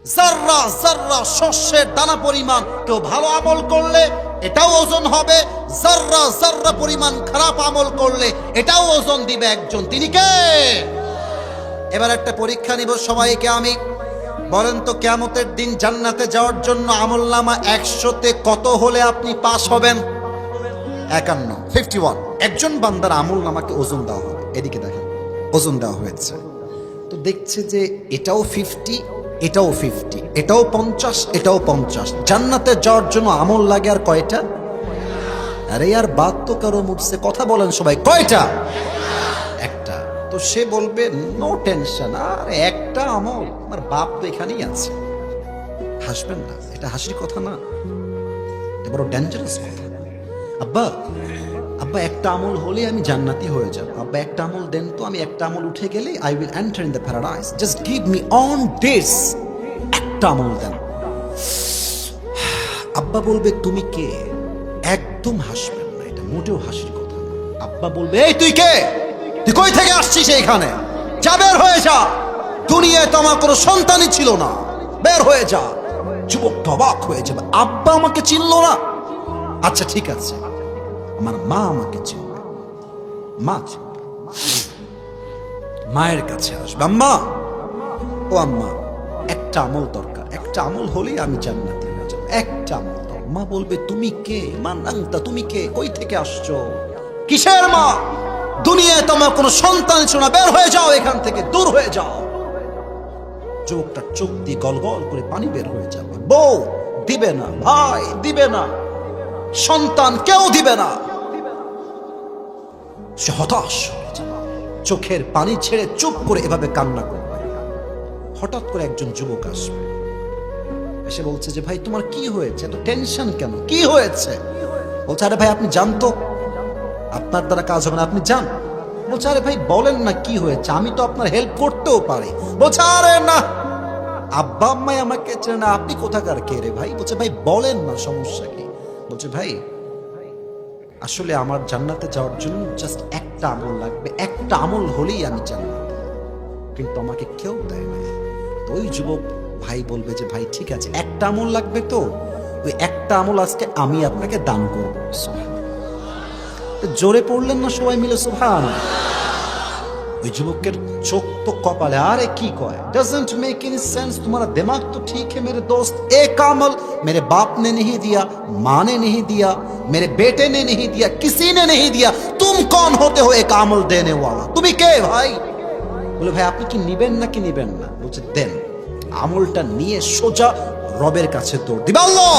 যাররা যাররা শস্যের দানা পরিমাণ কেউ ভালো আমল করলে এটাও ওজন হবে, যাররা যাররা পরিমাণ খারাপ আমল করলে এটাও ওজন দিবে একজন। তিনি কে? এবার একটা পরীক্ষা নিব সবাইকে আমি। বলেন তো কিয়ামতের দিন জান্নাতে যাওয়ার জন্য আমলনামা 100তে কত হলে আপনি পাস হবেন? 51। একজন বান্দার আমলনামাকে ওজন দেওয়া হবে। এদিকে দেখেন, ওজন দেওয়া হয়েছে তো দেখছে যে এটাও 50, এটাও 50, এটাও 50, এটাও 50। জান্নাতে যাওয়ার জন্য আমল লাগে আর কয়টা? আরে यार बात तो करो मुझसे, কথা বলেন সবাই, কয়টা? একটা। তো সে বলবে নো টেনশন, আর একটা আমল, আমার বাপ তো এখানেই আছে। হাসবেন না, এটা হাসির কথা না, এটা বড় ডেঞ্জারাস কথা। আব্বা আব্বা একটা আমল হলে আমি জান্নাতি হয়ে যাব। আব্বা একটা আমল দেন তো, আমি একটা আমল উঠে গেলে I will enter in the paradise, just give me on this, একটা আমল দেন। আব্বা বলবে তুমি কে? একদম হাসবেন না, এটা মোটেও হাসির কথা না। আব্বা বলবে এই তুই কে? তুই কই থেকে আসছিস এইখানে? যা, বের হয়ে যা, দুনিয়ায় তো আমার কোনো সন্তানই ছিল না, বের হয়ে যা। যুবক অবাক হয়ে যাবে, আব্বা আমাকে চিনলো না? আচ্ছা ঠিক আছে, আমার মা আমাকে চিনবে। মা চিনবে, মায়ের কাছে আসবে। আম্মা, ও আম্মা, একটা আমল দরকার, একটা আমল হলেই আমি জান্নাতি হয়ে যাব, একটা আমল দাও। মা বলবে তুমি কে? মা নাংতা, তুমি কে? কই থেকে আসছো? কিসের মা? দুনিয়ায় তোমার কোনো সন্তান ছিল না, বের হয়ে যাও এখান থেকে, দূর হয়ে যাও। চোখটা চোখ দিয়ে গল গল করে পানি বের হয়ে যাবে। বউ দিবে না, ভাই দিবে না, সন্তান কেউ দিবে না। সে হতাশ হয়ে যাবে, চোখের পানি ছেড়ে চুপ করে এভাবে কান্না করবে। হঠাৎ করে একজন যুবক আসবে, এসে বলছে যে ভাই তোমার কি হয়েছে, এত টেনশন কেন, কি হয়েছে? বলছে আরে ভাই আপনি জানতো, আপনার দ্বারা কাজ হবে না, আপনি যান। বলছে আরে ভাই বলেন না কি হয়েছে, আমি তো আপনার হেল্প করতেও পারি। বলছে আরে না, আব্বা আম্মাই আমাকে চেনে না, আপনি কোথাকার কে রে ভাই? বলছে ভাই বলেন না, সমস্যা কি? বলছে ভাই আসলে আমার জান্নাতে যাওয়ার জন্য জাস্ট একটা আমল লাগবে, একটা আমল হলেই আমি জান্নাত, কিন্তু আমাকে কেউ দেয় না। তো ওই যুবক ভাই বলবে যে ভাই ঠিক আছে, একটা আমল লাগবে, তো ওই একটা আমল আজকে আমি আপনাকে দান করবো। জোরে পড়লেন না সবাই মিলে সুবহানাল্লাহ? ওই যুবকের চোখ তো কপালে, আরে কি কয়, डजंट मेक एनी सेंस, तुम्हारा दिमाग तो ठीक है मेरे दोस्त। एक अमल मेरे बाप ने नहीं दिया, माँ ने नहीं दिया, मेरे बेटे ने नहीं दिया, किसी ने नहीं दिया, तुम कौन होते हो एक अमल देने वाला? তুমি কে ভাই? বলে ভাই আপনি কি নিবেন নাকি নিবেন না? বলছে দেন। আমলটা নিয়ে সোজা রবের কাছে দৌড় দিবে, আল্লাহ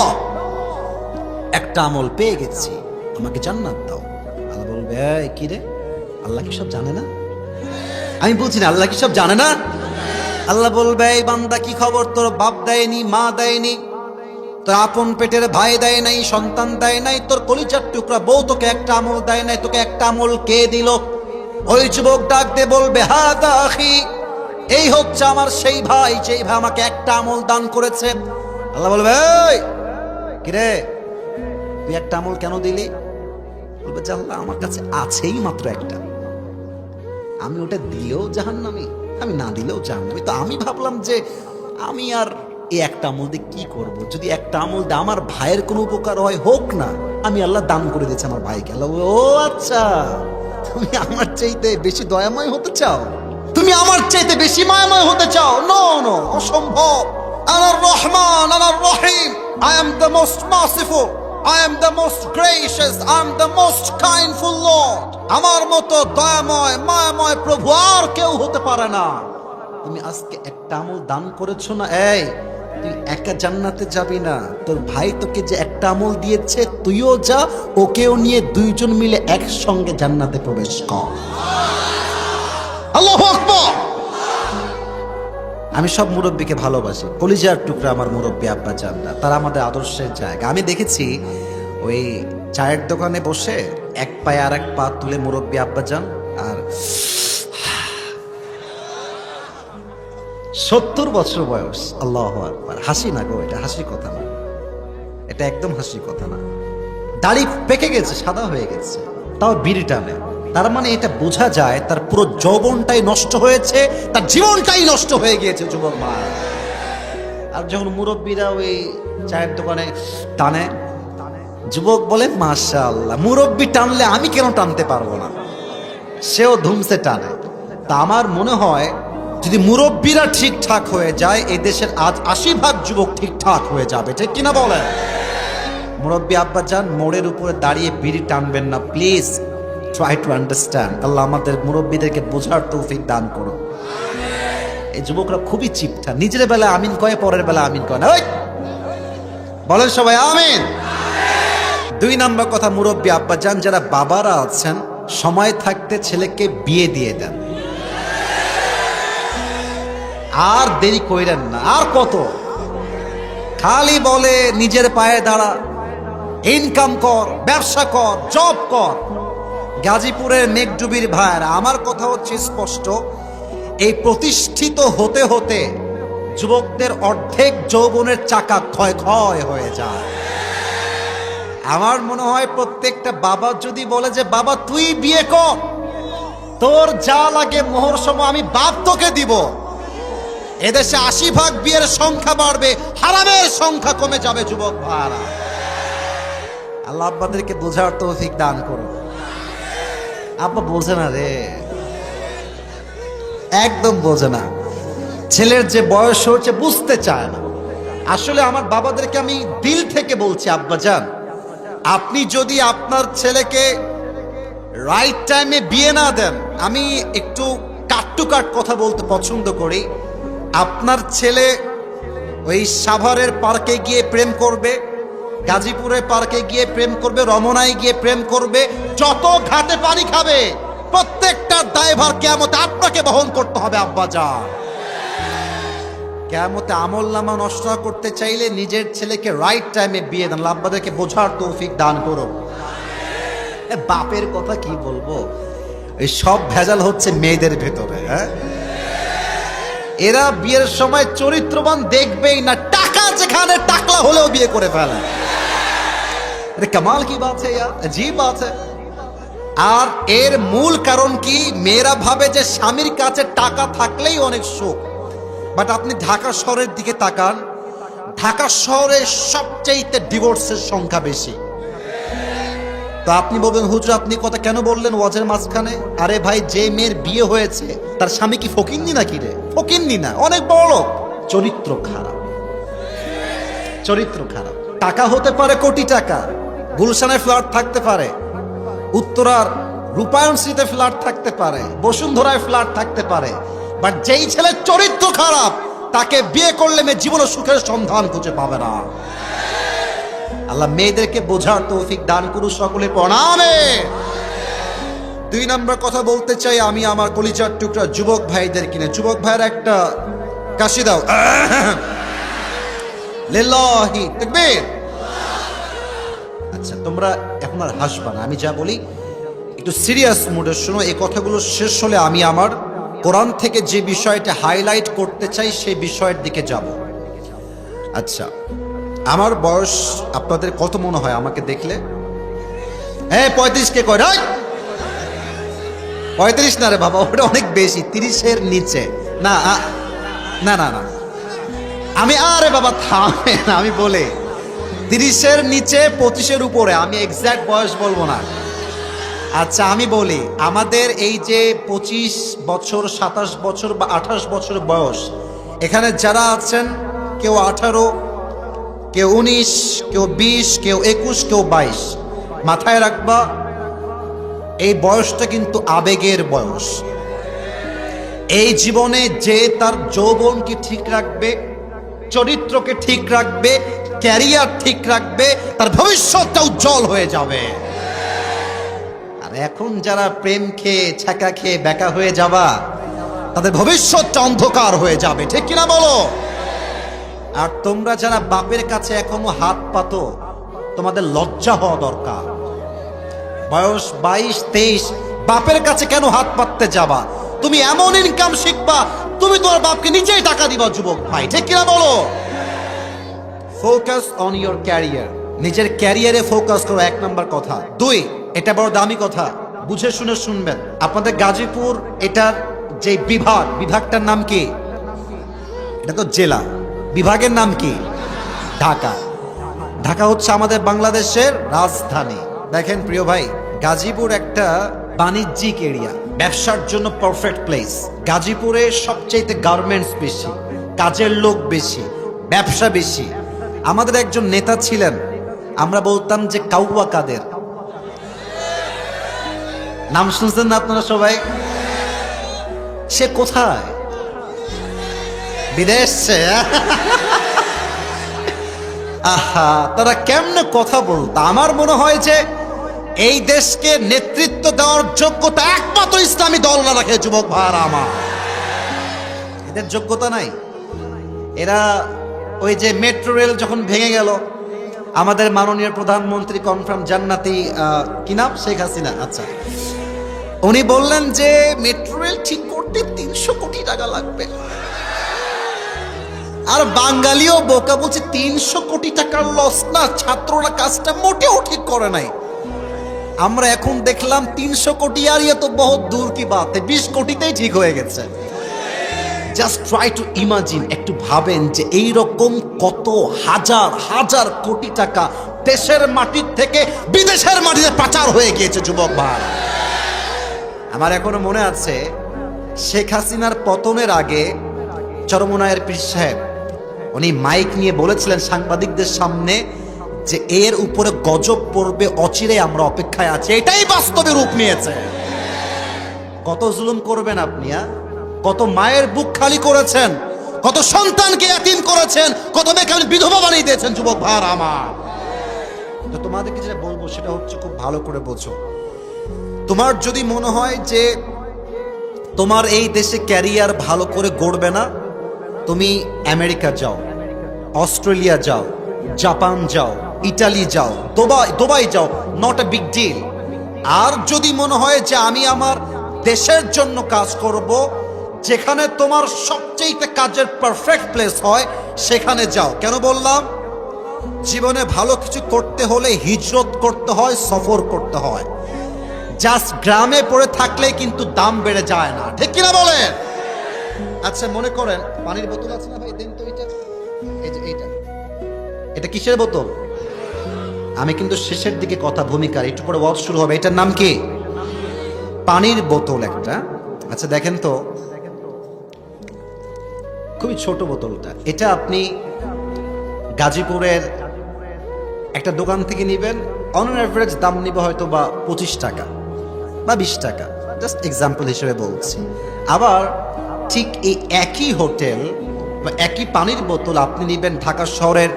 একটা আমল পেয়ে গেছি, আমাকে জান্নাত দাও। আল্লাহ বলবে এই কি রে, আল্লাহ কি সব জানে না? আমি বলছি না আল্লাহ কি সব জানে না? আল্লাহ বলবে এই বান্দা কি খবর, তোর বাপ দেয়নি, মা দেয়নি, তোর আপন পেটের ভাই দেয় নাই, সন্তান দেয় নাই, তোর কলিজার টুকরা বউ তোকে একটা আমল দেয় নাই, তোকে একটা আমল কে দিল? ওই যুবক ডাক দিয়ে বলবে হাদা আখি, এই হচ্ছে আমার সেই ভাই, যেই ভাই আমাকে একটা আমল দান করেছে। আল্লাহ বলবে এই কিরে তুই একটা আমল কেন দিলি? বলবে যে আল্লাহ আমার কাছে আছেই মাত্র একটা, আমি ওটা দিলেও জাহান্নামী, আমি না দিলেও জাহান্নামী। তো আমি ভাবলাম যে আমি আর এই একটা আমল দিয়ে কি করব, যদি একটা আমল দিয়ে আমার ভাইয়ের কোনো উপকার হয় হোক না, আমি আল্লাহ দান করে দিয়েছি আমার ভাইকে। আল্লাহ ও আচ্ছা, তুমি আমার চাইতে বেশি দয়াময় হতে চাও, তুমি আমার চাইতে বেশি মায়াময় হতে চাও? নো নো, অসম্ভব। আনার রহমান, আনার রহিম, I am the most merciful, I am the most gracious, I am the most kindful Lord. আমার মতো দয়াময় মায়াময় প্রভু আর কেউ হতে পারে না। তুমি আজকে একটা আমল দান করেছো না, এই তুই একা জান্নাতে যাবি না, তোর ভাই তোকে যে একটা আমল দিয়েছে তুইও যা, ওকেও নিয়ে দুইজন মিলে একসঙ্গে জান্নাতে প্রবেশ কর। আল্লাহু আকবার। আমি সব মুরব্বীকে ভালোবাসি, কলিজার টুকরা আমার মুরব্বী আব্বা জানরা, তারা আমাদের আদর্শের জায়গা। আমি দেখেছি ওই চায়ের দোকানে বসে এক পায়ে আর এক পা তুলে মুরব্বী আব্বা যান, আর 70 বছর বয়স, আল্লাহু আকবার। হাসি না গো, এটা হাসির কথা না, এটা একদম হাসির কথা না। দাড়ি পেকে গেছে, সাদা হয়ে গেছে, তাও বিড়ি টানে। তার মানে এটা বোঝা যায় তার পুরো যৌবনটাই নষ্ট হয়েছে, তার জীবনটাই নষ্ট হয়ে গিয়েছে। যুবক মা আর যখন মুরব্বীরা ওই চায়ের দোকানে টানে, যুবক বলে মাশাআল্লাহ, মুরব্বী টানলে আমি কেন টানতে পারবো না? সেও ধুমসে টানে। তা আমার মনে হয় যদি মুরব্বীরা ঠিকঠাক হয়ে যায়, এই দেশের আজ 80% যুবক ঠিকঠাক হয়ে যাবে, ঠিক কিনা বলেন? মুরব্বী আব্বা যান, মোড়ের উপরে দাঁড়িয়ে বিড়ি টানবেন না প্লিজ। Try to understand. আল্লাহ আমাদের মুরব্বীদেরকে বোঝার তৌফিক দান করুন। এই যুবকরা খুবই চিপটা, নিজের বেলা আমিন কয়, পরের বেলা আমিন কয় না। ওই বলেন সবাই আমিন। 2 নম্বর কথা, মুরব্বী আব্বা যান যারা বাবারা আছেন, সময় থাকতে ছেলেকে বিয়ে দিয়ে দেন। আর দেরি কইরেন না। আর কত খালি বলে নিজের পায়ে দাঁড়া, ইনকাম কর, ব্যবসা কর, জব কর। গাজীপুরের মেঘডুবির ভাইয়েরা, আমার কথা হচ্ছে স্পষ্ট, এই প্রতিষ্ঠিত হতে হতে যুবকদের অর্ধেক যৌবনের চাকা ক্ষয় ক্ষয় হয়ে যায়। আমার মনে হয় প্রত্যেকটা বাবা যদি বলে যে বাবা তুই বিয়ে কর, তোর যা লাগে মোহর সময় আমি বাপ তোকে দিব, এদেশে 80% বিয়ের সংখ্যা বাড়বে, হারামের সংখ্যা কমে যাবে। যুবক ভাইরা, আল্লাহ আব্বাদেরকে বোঝার তৌফিক দান করুন। আব্বা বোঝে না রে, একদম বোঝে না। ছেলের যে বয়স হচ্ছে বুঝতে চায় না। আসলে আমার বাবাদেরকে আমি দিল থেকে বলছি, আব্বা যান, আপনি যদি আপনার ছেলেকে রাইট টাইমে বিয়ে না দেন, আমি একটু কাট টু কাট কথা বলতে পছন্দ করি, আপনার ছেলে ওই সাভারের পার্কে গিয়ে প্রেম করবে, গাজীপুরের পার্কে গিয়ে প্রেম করবে, রমনায় গিয়ে প্রেম করবে, যত ঘাটে পানি খাবে প্রত্যেকটার দায়ভার কিয়ামতে আপনাকে বহন করতে হবে। আব্বা যান, কিয়ামতে আমলনামা নষ্ট করতে চাইলে নিজের ছেলেকে রাইট টাইমে বিয়ে দেন। আব্বাদেরকে বোঝার তৌফিক দান করো। বাপের কথা কি বলবো, এই সব ভেজাল হচ্ছে মেয়েদের ভেতরে। হ্যাঁ, এরা বিয়ের সময় চরিত্রবান দেখবেই না, টাকা যেখানে টাকলা হলেও বিয়ে করে ফেলে। কামাল কি বাত है यार, अजीब बात है। আর এর মূল কারণ কি, মেয়েরা ভাবে যে স্বামীর কাছে টাকা থাকলেই অনেক সুখ। বাট আপনি ঢাকা শহরের দিকে তাকান, ঢাকা শহরে সবচেয়ে ডিভোর্সের সংখ্যা বেশি। তো আপনি বলবেন হুজুর আপনি কথা কেন বললেন ওয়াজের মাঝখানে? আরে ভাই, যে মেয়ের বিয়ে হয়েছে তার স্বামী কি ফকিন্নি নাকি রে? ফকিন্নি না, অনেক বড় লোক। চরিত্র খারাপ, চরিত্র খারাপ। টাকা হতে পারে কোটি টাকা, গুলশানে ফ্ল্যাট থাকতে পারে, উত্তরার রূপায়ণ স্মৃতিতে ফ্ল্যাট থাকতে পারে, বসুন্ধরায় ফ্ল্যাট থাকতে পারে, বাট যেই ছেলের চরিত্র খারাপ তাকে বিয়ে করলে মেয়ে জীবনে সুখের সন্ধান খুঁজে পাবে না। আল্লাহ মেয়েদেরকে বোঝার তৌফিক দান করুন, সকলে প্রণামে। 2 নম্বর কথা বলতে চাই আমি আমার কলিজার টুকরা যুবক ভাইদের কিনে। যুবক ভাইয়ের একটা কাশি দাও, লিল্লাহি তাকবীর। আচ্ছা, তোমরা এখন আর হাসবা না, আমি যা বলি একটু সিরিয়াস মুডে শোনো। এই কথাগুলো শেষ হলে আমি আমার কোরআন থেকে যে বিষয়টা হাইলাইট করতে চাই সেই বিষয়ের দিকে যাব। আচ্ছা, আমার বয়স আপনাদের কত মনে হয় আমাকে দেখলে? হ্যাঁ, 35 কে কয়? 35 না রে বাবা, ওটা অনেক বেশি, 30-এর নিচে। না না না না, আমি আরে বাবা থামে না, আমি বলে 30-এর নিচে 25-এর উপরে, আমি এক্সাক্ট বয়স বলবো না। আচ্ছা আমি বলি, আমাদের এই যে 25 বছর, 27 বছর বা 28 বছর বয়স, এখানে যারা আছেন, কেউ 18, কেউ 19, কেউ 20, কেউ 21, কেউ 22, মাথায় রাখবা এই বয়সটা কিন্তু আবেগের বয়স। এই জীবনে যে তার যৌবনকে ঠিক রাখবে, চরিত্রকে ঠিক রাখবে, ক্যারিয়ার ঠিক রাখবে, তার ভবিষ্যৎটা উজ্জ্বল হয়ে যাবে। আর এখন যারা প্রেম খেয়ে, ছ্যাঁকা খেয়ে বেকা হয়ে যাবা, তাদের ভবিষ্যৎটা অন্ধকার হয়ে যাবে, ঠিক কিনা বলো? আর তোমরা যারা বাপের কাছে এখনো হাত পাতো, তোমাদের লজ্জা হওয়া দরকার। বয়স 22-23, বাপের কাছে কেন হাত পাততে যাবা? তুমি এমন ইনকাম শিখবা, তুমি তোমার বাপকে নিজেই টাকা দিবা। যুবক ভাই, ঠিক কিনা বলো? ফোকাস অন ইয়োর ক্যারিয়ার, নিজের ক্যারিয়ারে ফোকাস করো, 1 নম্বর কথা। 2, এটা বড় দামি কথা, বুঝে শুনে শুনবেন। আপনাদের গাজীপুর এটার যে বিভাগটার নাম কি? এটা তো জেলা, বিভাগের নাম কি? ঢাকা। ঢাকা হচ্ছে আমাদের বাংলাদেশের রাজধানী। দেখেন প্রিয় ভাই, গাজীপুর একটা বাণিজ্যিক এরিয়া, ব্যবসার জন্য পারফেক্ট প্লেস। গাজীপুরে সবচেয়ে গার্মেন্টস বেশি, কাজের লোক বেশি, ব্যবসা বেশি। আমাদের একজন নেতা ছিলেন, আমরা বলতাম যে কাউয়া কাদের। নাম শুনছেন না আপনারা সবাই? সে কোথায়? বিদেশে। আহা, তারা কেমনে কথা বলতো। আমার মনে হয় যে এই দেশকে নেতৃত্ব দেওয়ার যোগ্যতা একমাত্র ইসলামী দলরা রাখে। যুবক ভাইরা আমার, এদের যোগ্যতা নাই। এরা ওই যে মেট্রো রেল যখন ভেঙে গেল, আমাদের মাননীয় প্রধানমন্ত্রী কনফার্ম জান্নাতি, কি নাম, শেখ হাসিনা, আচ্ছা, উনি বললেন যে মেট্রো রেল ঠিক করতে 300 কোটি টাকা লাগবে। আর বাঙালিও বোকা, বলছে 300 কোটি টাকার লস না, ছাত্ররা কাজটা মোটেও ঠিক করে নাই। আমরা এখন দেখলাম 300 কোটি আর ইয়ে তো বহুত দূর কি বাত, 20 কোটিতেই ঠিক হয়ে গেছে। জাস্ট ট্রাই টু ইমাজিন, একটু ভাবেন যে এই রকম কত হাজার হাজার কোটি টাকা দেশের মাটির থেকে বিদেশের মাটিতে পাচার হয়ে গিয়েছে। যুবক ভাই, আমার এখনো মনে আছে শেখ হাসিনার পতনের আগে চরমোনায়ের পীর সাহেব উনি মাইক নিয়ে বলেছিলেন সাংবাদিকদের সামনে যে এর উপরে গজব পড়বে, অচিরে আমরা অপেক্ষায় আছি। এটাই বাস্তবে রূপ নিয়েছে। কত জুলুম করবেন আপনি? কত মায়ের বুক খালি করেছেন, কত সন্তানকে এতিম করেছেন, কত মেয়েকে বিধবা বানিয়ে দিয়েছেন। যুবক ভাইরা আমার, তো তোমাদেরকে যেটা বলবো সেটা হচ্ছে খুব ভালো করে বোঝো। তোমার যদি মনে হয় যে তোমার এই দেশে ক্যারিয়ার ভালো করে গড়বে না, তুমি আমেরিকা যাও, অস্ট্রেলিয়া যাও, জাপান যাও, ইটালি যাও, দুবাই যাও, নট এ বিগ ডিল। আর যদি মনে হয় যে আমি আমার দেশের জন্য কাজ করব, যেখানে তোমার সবচেয়ে কাজের পারফেক্ট প্লেস হয়, সেখানে যাও। কেন বললাম? জীবনে ভালো কিছু করতে হলে হিজরত করতে হয়, সফর করতে হয়। জাস্ট গ্রামে পড়ে থাকলে কিন্তু দাম বেড়ে যায় না, ঠিক কিনা বলেন? আচ্ছা, মনে করেন পানির বোতল আছে না ভাই, দেন তো এটা। এই যে এটা কিসের বোতল? আমি কিন্তু শেষের দিকে কথা, ভূমিকার একটু পরে ওয়াজ শুরু হবে। এটার নাম কি? পানির বোতল একটা। আচ্ছা দেখেন তো, খুবই ছোট বোতলটা। এটা আপনি গাজীপুরের একটা দোকান থেকে নিবেন, অন অ্যাভারেজ দাম নিবে হয়তো বা 25 টাকা বা 20 টাকা, জাস্ট এক্সাম্পল হিসেবে বলছি। আবার ঠিক এই একই হোটেল বা একই পানির বোতল আপনি নিবেন ঢাকা শহরের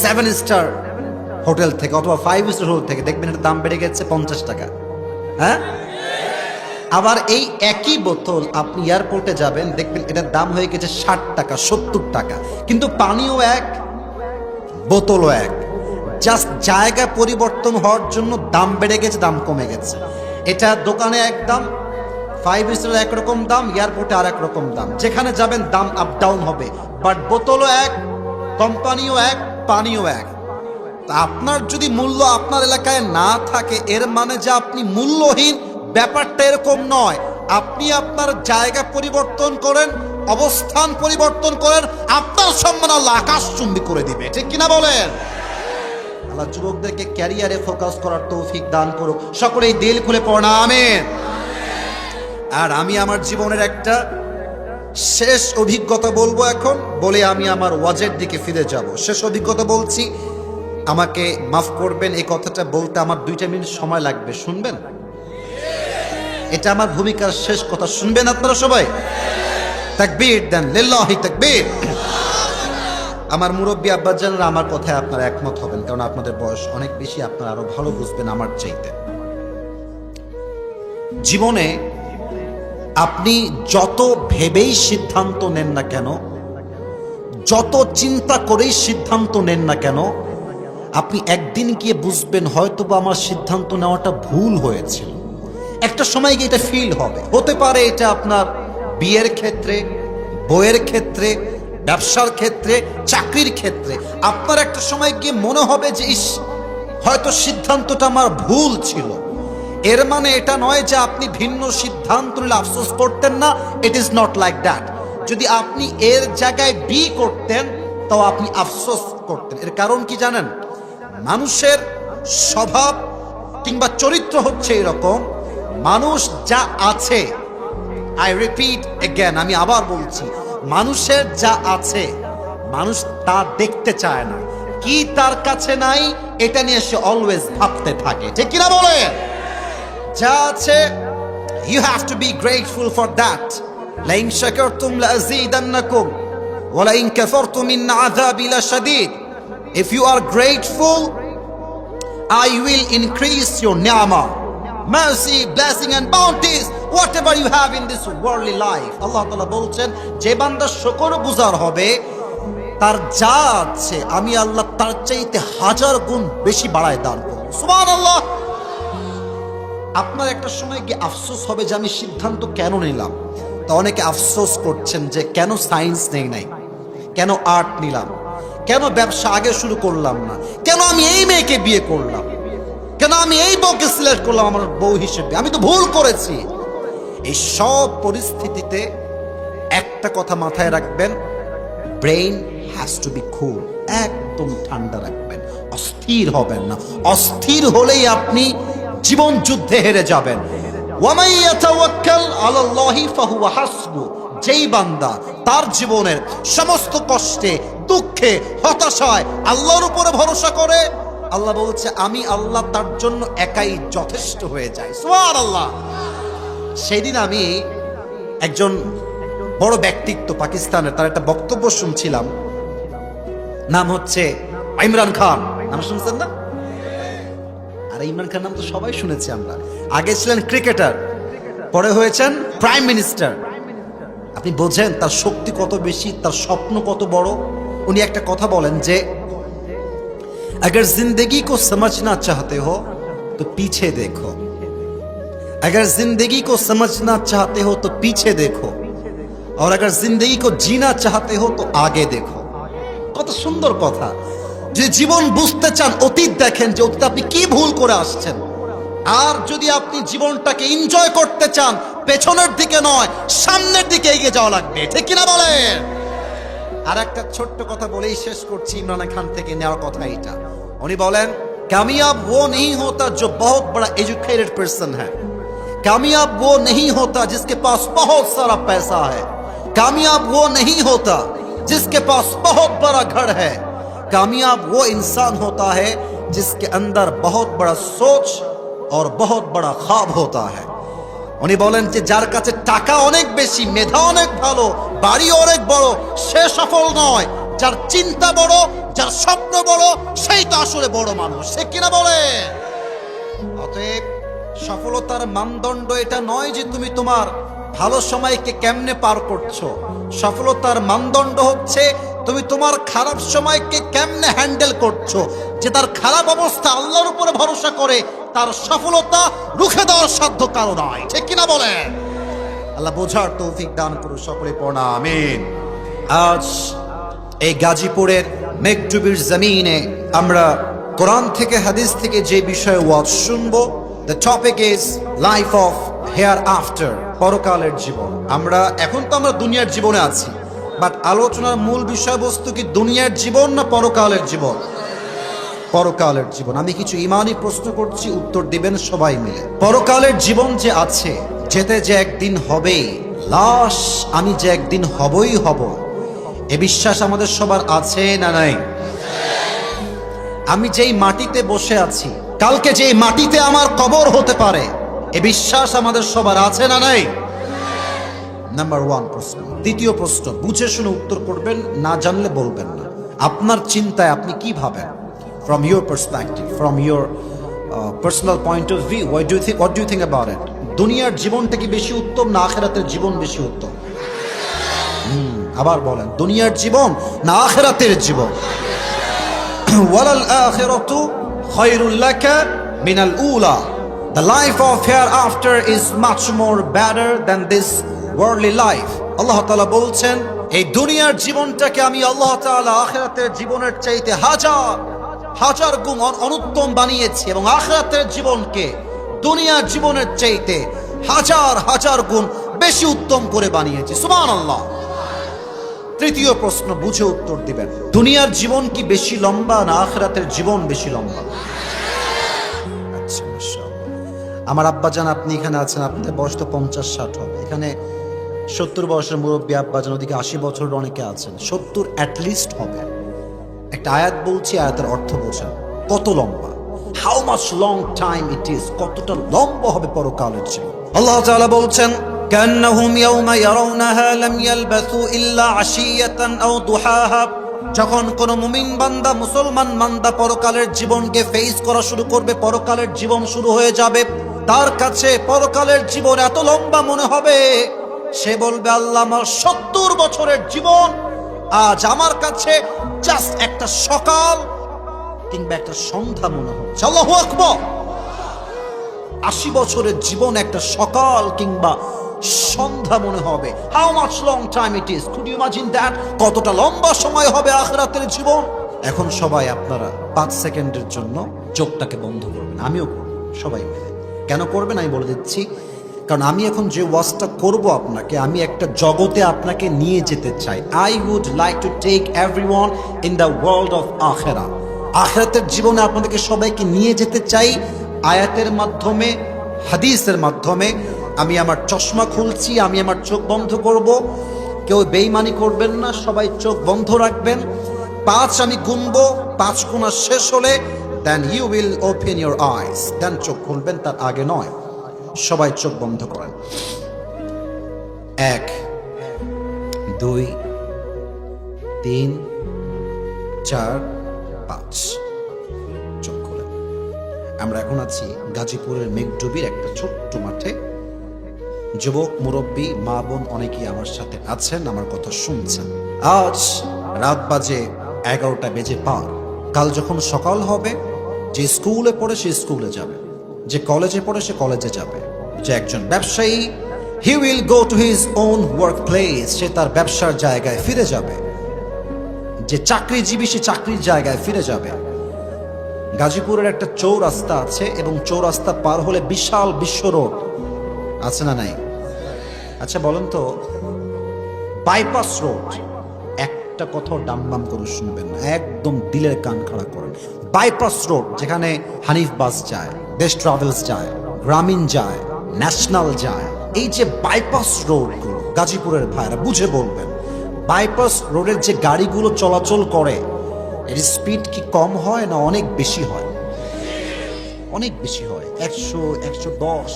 7 স্টার হোটেল থেকে অথবা 5 স্টার হোটেল থেকে, দেখবেন এটার দাম বেড়ে গেছে 50 টাকা। হ্যাঁ, আবার এই একই বোতল আপনি এয়ারপোর্টে যাবেন, দেখবেন এটার দাম হয়ে গেছে 60 টাকা, 70 টাকা। কিন্তু পানিও এক, বোতলও এক, জাস্ট জায়গা পরিবর্তন হওয়ার জন্য দাম বেড়ে গেছে, দাম কমে গেছে। এটা দোকানে এক দাম, 5 স্টার একরকম দাম, এয়ারপোর্টে আর এক রকম দাম। যেখানে যাবেন দাম আপ ডাউন হবে, বাট বোতলও এক, কোম্পানিও এক, পানিও এক। আপনার যদি মূল্য আপনার এলাকায় না থাকে, এর মানে যে আপনি মূল্যহীন, ব্যাপারটা এরকম নয়। আপনি আপনার জায়গা পরিবর্তন করেন, অবস্থান পরিবর্তন করেন, আপনার সম্মান আল্লাহ আকাশচুম্বী করে দিবে, ঠিক কিনা বলেন? আল্লাহ যুবকদেরকে ক্যারিয়ারে ফোকাস করার তৌফিক দান করুক। সকলেই দিল খুলে পড়া আমিন। আর আমি আমার জীবনের একটা শেষ অভিজ্ঞতা বলবো এখন, বলে আমি আমার ওয়াজের দিকে ফিরে যাব। শেষ অভিজ্ঞতা বলছি, আমাকে মাফ করবেন, এই কথাটা বলতে আমার 2 মিনিট সময় লাগবে, শুনবেন? এটা আমার ভূমিকার শেষ কথা, শুনবেন আপনারা সবাই? তাকবীর দেন, লিল্লাহি তাকবীর। আমার মুরব্বী আব্বাজানরা আমার কথায় আপনারা একমত হবেন, কারণ আপনাদের বয়স অনেক বেশি, আপনারা আরো ভালো বুঝবেন আমার চাইতে। জীবনে আপনি যত ভেবেই সিদ্ধান্ত নেন না কেন, যত চিন্তা করেই সিদ্ধান্ত নেন না কেন, আপনি একদিন গিয়ে বুঝবেন হয়তো বা আমার সিদ্ধান্ত নেওয়াটা ভুল হয়েছিল। একটা সময় গিয়ে এটা ফিল হবে। হতে পারে এটা আপনার বিয়ের ক্ষেত্রে, বইয়ের ক্ষেত্রে, ব্যবসার ক্ষেত্রে, চাকরির ক্ষেত্রে। আপনার একটা সময় গিয়ে মনে হবে যে ইস, হয়তো সিদ্ধান্তটা আমার ভুল ছিল। এর মানে এটা নয় যে আপনি ভিন্ন সিদ্ধান্ত নিলে আফসোস করতেন না। It is not like that. যদি আপনি এর জায়গায় বি করতেন, তাও আপনি আফসোস করতেন। এর কারণ কি জানেন? মানুষের স্বভাব কিংবা চরিত্র হচ্ছে এরকম, মানুষ যা আছে, আই রিপিট এগেন, আমি আবার বলছি, মানুষের যা আছে মানুষ তা দেখতে চায় না। কি তার কাছে নাই এটা নিয়ে সে অলওয়েজ ভাবতে থাকে, ঠিক কিনা বলেন? যা আছে, you have to be grateful for that. لئن شكرتم لأزيدنكم ولئن كفرتم إن عذابي لشديد. If you are grateful, I will increase your ni'mah, mercy, blessing and bounties, whatever you have in this worldly life. আল্লাহ তাআলা বলছেন, যে বান্দা শুকরগুজার হবে তার যা আছে আমি আল্লাহ তার চাইতে 1000 গুণ বেশি বাড়ায় দান করব। সুবহানাল্লাহ। আপনার একটা সময় গিয়ে আফসোস হবে যে আমি সিদ্ধান্ত কেন নিলাম। তো অনেকে আফসোস করছেন যে কেন সায়েন্স নেই নাই, কেন আর্ট নিলাম, কেন ব্যবসা আগে শুরু করলাম না, কেন আমি এই মেয়েকে বিয়ে করলাম, কেন আমি এই বউকে সিলেক্ট করলাম আমার বউ হিসেবে, আমি তো ভুল করেছি। এই সব পরিস্থিতিতে একটা কথা মাথায় রাখবেন, ব্রেইন হ্যাজ টু বি কুল, একদম ঠান্ডা রাখবেন, অস্থির হবেন না। অস্থির হলেই আপনি জীবন যুদ্ধে হেরে যাবেন। ওয়ামাই ইয়াতাওয়াক্কাল আলাল্লাহি ফাহুয়া হাসবু, যেই বান্দা তার জীবনের সমস্ত কষ্টে, দুঃখে, হতাশায় আল্লাহর উপরে ভরসা করে, আল্লাহ বলছে আমি আল্লাহ তার জন্য একাই যথেষ্ট হয়ে যায়। সুবহানাল্লাহ। সেদিন আমি একজন বড় ব্যক্তিত্ব পাকিস্তানের, তার একটা বক্তব্য শুনছিলাম, নাম হচ্ছে ইমরান খান। নাম শুনছেন না? আর ইমরান খান নাম তো সবাই শুনেছি আমরা। আগে ছিলেন ক্রিকেটার, পরে হয়েছেন প্রাইম মিনিস্টার। আপনি বোঝেন তার শক্তি কত বেশি, তার স্বপ্ন কত বড়। উনি একটা কথা বলেন যে अगर जिंदगी को समझना चाहते हो तो पीछे देखो, अगर जिंदगी को समझना चाहते हो तो पीछे देखो, और अगर जिंदगी को जीना चाहते हो तो आगे देखो। কত সুন্দর কথা। যে জীবন বুঝতে চান অতীত দেখেন যে অতীত আপনি কি ভুল করে আসছেন, আর যদি আপনি জীবনটাকে এনজয় করতে চান পেছনের দিকে নয় সামনের দিকে এগিয়ে যাওয়া লাগবে, ঠিক কিনা বলেন? আর একটা ছোট্ট কথা বলেই শেষ করছি, ইমরান খান থেকে নেওয়ার কথা এটা। উনি বলেন, कामयाब वो नहीं होता जो बहुत बड़ा एजुकेटेड पर्सन है, कामयाब वो नहीं होता जिसके पास बहुत सारा पैसा है, कामयाब वो नहीं होता जिसके पास बहुत बड़ा घर है, कामयाब वो इंसान होता है जिसके अंदर बहुत बड़ा सोच और बहुत बड़ा ख्वाब होता है। উনি বলেন যে যার কাছে টাকা অনেক বেশি, মেধা অনেক ভালো, বাড়ি অনেক বড়, সে সফল নয়। যার চিন্তা বড়, যার স্বপ্ন বড়, সেই তো আসলে বড় মানুষ, সে কিনা বলে? অতএব সফলতার মানদণ্ড এটা নয় যে তুমি তোমার ভালো সময়কে কেমনে পার করছো। সফলতার মানদণ্ড হচ্ছে তুমি তোমার খারাপ সময়কে কেমনে হ্যান্ডেল করছো। যে তার খারাপ অবস্থা আল্লাহর উপরে ভরসা করে, তার সফলতা রুখে দেওয়ার সাধ্য কারো নয়, ঠিক কিনা বলেন? আল্লাহ বোঝার তৌফিক দান করুন, সকলে পড়া আমিন। আজ এই গাজীপুরের মেঘডুবির জমিনে আমরা কোরআন থেকে হাদিস থেকে যে বিষয়ে ওয়াজ শুনবো, the topic is life of hair after, পরকালের জীবন। এখন তো আমরা দুনিয়ার জীবনে আছি, বাট আলোচনার মূল বিষয়বস্তু কি দুনিয়ার জীবন না পরকালের জীবন? পরকালের জীবন। আমি কিছু ইমানি প্রশ্ন করছি, উত্তর দিবেন সবাই মিলে। পরকালের জীবন যে আছে, যেতে যে একদিন হবেই, লাশ আমি যে একদিন হবই হব, এ বিশ্বাস আমাদের সবার আছে না নাই? আমি যেই মাটিতে বসে আছি, কালকে যেই মাটিতে আমার কবর হতে পারে, এ বিশ্বাস আমাদের সবার আছে না নাই? নাম্বার 1 প্রশ্ন। দ্বিতীয় প্রশ্ন, বুঝে শুনে উত্তর করবেন, না জানলে বলবেন না। আপনার চিন্তায় আপনি কি ভাবেন? From your perspective, from your personal point of view, what do you think about it? দুনিয়ার জীবনটা কি বেশি উত্তম না আখিরাতের জীবন বেশি উত্তম? আবার বলেন, দুনিয়ার জীবন না আখিরাতের জীবন? ওয়ালাল আখিরাতু খায়রুল লাকা মিনাল উলা, the life of hereafter is much more better than this worldly life. আল্লাহ তাআলা বলছেন, এই দুনিয়ার জীবনটাকে আমি আল্লাহ তাআলা আখিরাতের জীবনের চাইতে হাজার গুণ অনুত্তম বানিয়েছি, এবং আখিরাতের জীবনকে দুনিয়ার জীবনের চাইতে হাজার গুণ বেশি উত্তম করে বানিয়েছি। সুবহানাল্লাহ। তৃতীয় প্রশ্ন বুঝে উত্তর দিবেন, দুনিয়ার জীবন কি বেশি লম্বা না আখিরাতের জীবন বেশি লম্বা? আচ্ছা, মাশাআল্লাহ। আমার আব্বাজান, আপনি এখানে আছেন, আপনাদের বয়স তো 50-60 হবে। এখানে 70 বয়সের মুরব্বী আব্বাজান, ওদিকে 80 বছরের অনেকে আছেন, 70 অ্যাটলিস্ট হবে। একটা আয়াত বলছি, আয়াতের অর্থ বোঝেন। কত লম্বা, how much long time it is, কতটা লম্বা হবে পরকালের জীবন। আল্লাহ তাআলা বলছেন, কান্নাহুম ইয়াওমা ইয়ারাউনাহা লাম ইয়ালবাসু ইল্লা আশিয়াতান আও দুহাহা। যখন কোন মুমিন বান্দা, মুসলমান বান্দা পরকালের জীবনকে ফেস করা শুরু করবে, পরকালের জীবন শুরু হয়ে যাবে, তার কাছে পরকালের জীবন এত লম্বা মনে হবে, সে বলবে, আল্লাহ, আমার 70 বছরের জীবন আজ আমার কাছে জাস্ট একটা সকাল কিংবা একটা সন্ধ্যা মনে হচ্ছে। আল্লাহু আকবার। 80 বছরের জীবন একটা সকাল কিংবা সন্ধ্যা মনে হবে। How much long time it is, could you imagine that? কতটা লম্বা সময় হবে আখিরাতের জীবন। এখন সবাই আপনারা 5 সেকেন্ডের জন্য চোখটাকে বন্ধ করবেন, আমিও করব, সবাই মিলে। কেন করবেন আমি বলে দিচ্ছি, কারণ আমি এখন যে ওয়াজটা করব আপনাকে, আমি একটা জগতে আপনাকে নিয়ে যেতে চাই। I would like to take everyone in the world of আখিরা। আখিরাতের জীবনে আপনাদেরকে সবাইকে নিয়ে যেতে চাই আয়াতের মাধ্যমে, হাদিসের মাধ্যমে। আমি আমার চশমা খুলছি, আমি আমার চোখ বন্ধ করব, কেউ বেঈমানি করবেন না, সবাই চোখ বন্ধ রাখবেন। 5 আমি গুনবো, 5 গুণা শেষ হলে then you will open your eyes, then চোখ খুলবেন, তার আগে নয়। সবাই চোখ বন্ধ করেন। 1, 2, 3, 4, 5। চোখ খোলেন। আমরা এখন আছি গাজীপুরের মেঘডুবির একটা ছোট্ট মাঠে। যুবক, মুরব্বী, মা বোন অনেকেই আমার সাথে আছেন, আমার কথা শুনছেন। আজ রাত বাজে 11টা বেজে পার। কাল যখন সকাল হবে, যে স্কুলে পড়ে সে স্কুলে যাবে, যে কলেজে পড়ে সে কলেজে যাবে, যে একজন ব্যবসায়ী, he will go to his own work place, সে তার ব্যবসার জায়গায় ফিরে যাবে, যে চাকরিজীবী সে চাকরির জায়গায় ফিরে যাবে। গাজীপুরের একটা চৌরাস্তা আছে এবং চৌরাস্তা পার হলে বিশাল বিশ্ব রোড আছে না নাই? আচ্ছা বলেন তো, বাইপাস রোড, একটা কথাও ডামবাম করে শুনবেন না, একদম দিলের কান খাড়া করেন। বাইপাস রোড, যেখানে হানিফ বাস যায়, দেশ ট্রাভেলস যায়, গ্রামীণ যায়, ন্যাশনাল যায়, এই যে বাইপাস রোডগুলো, গাজীপুরের ভাইরা বুঝে বলবেন, বাইপাস রোডের যে গাড়িগুলো চলাচল করে, এর স্পিড কি কম হয় না অনেক বেশি হয়? অনেক বেশি হয়। 100, 110,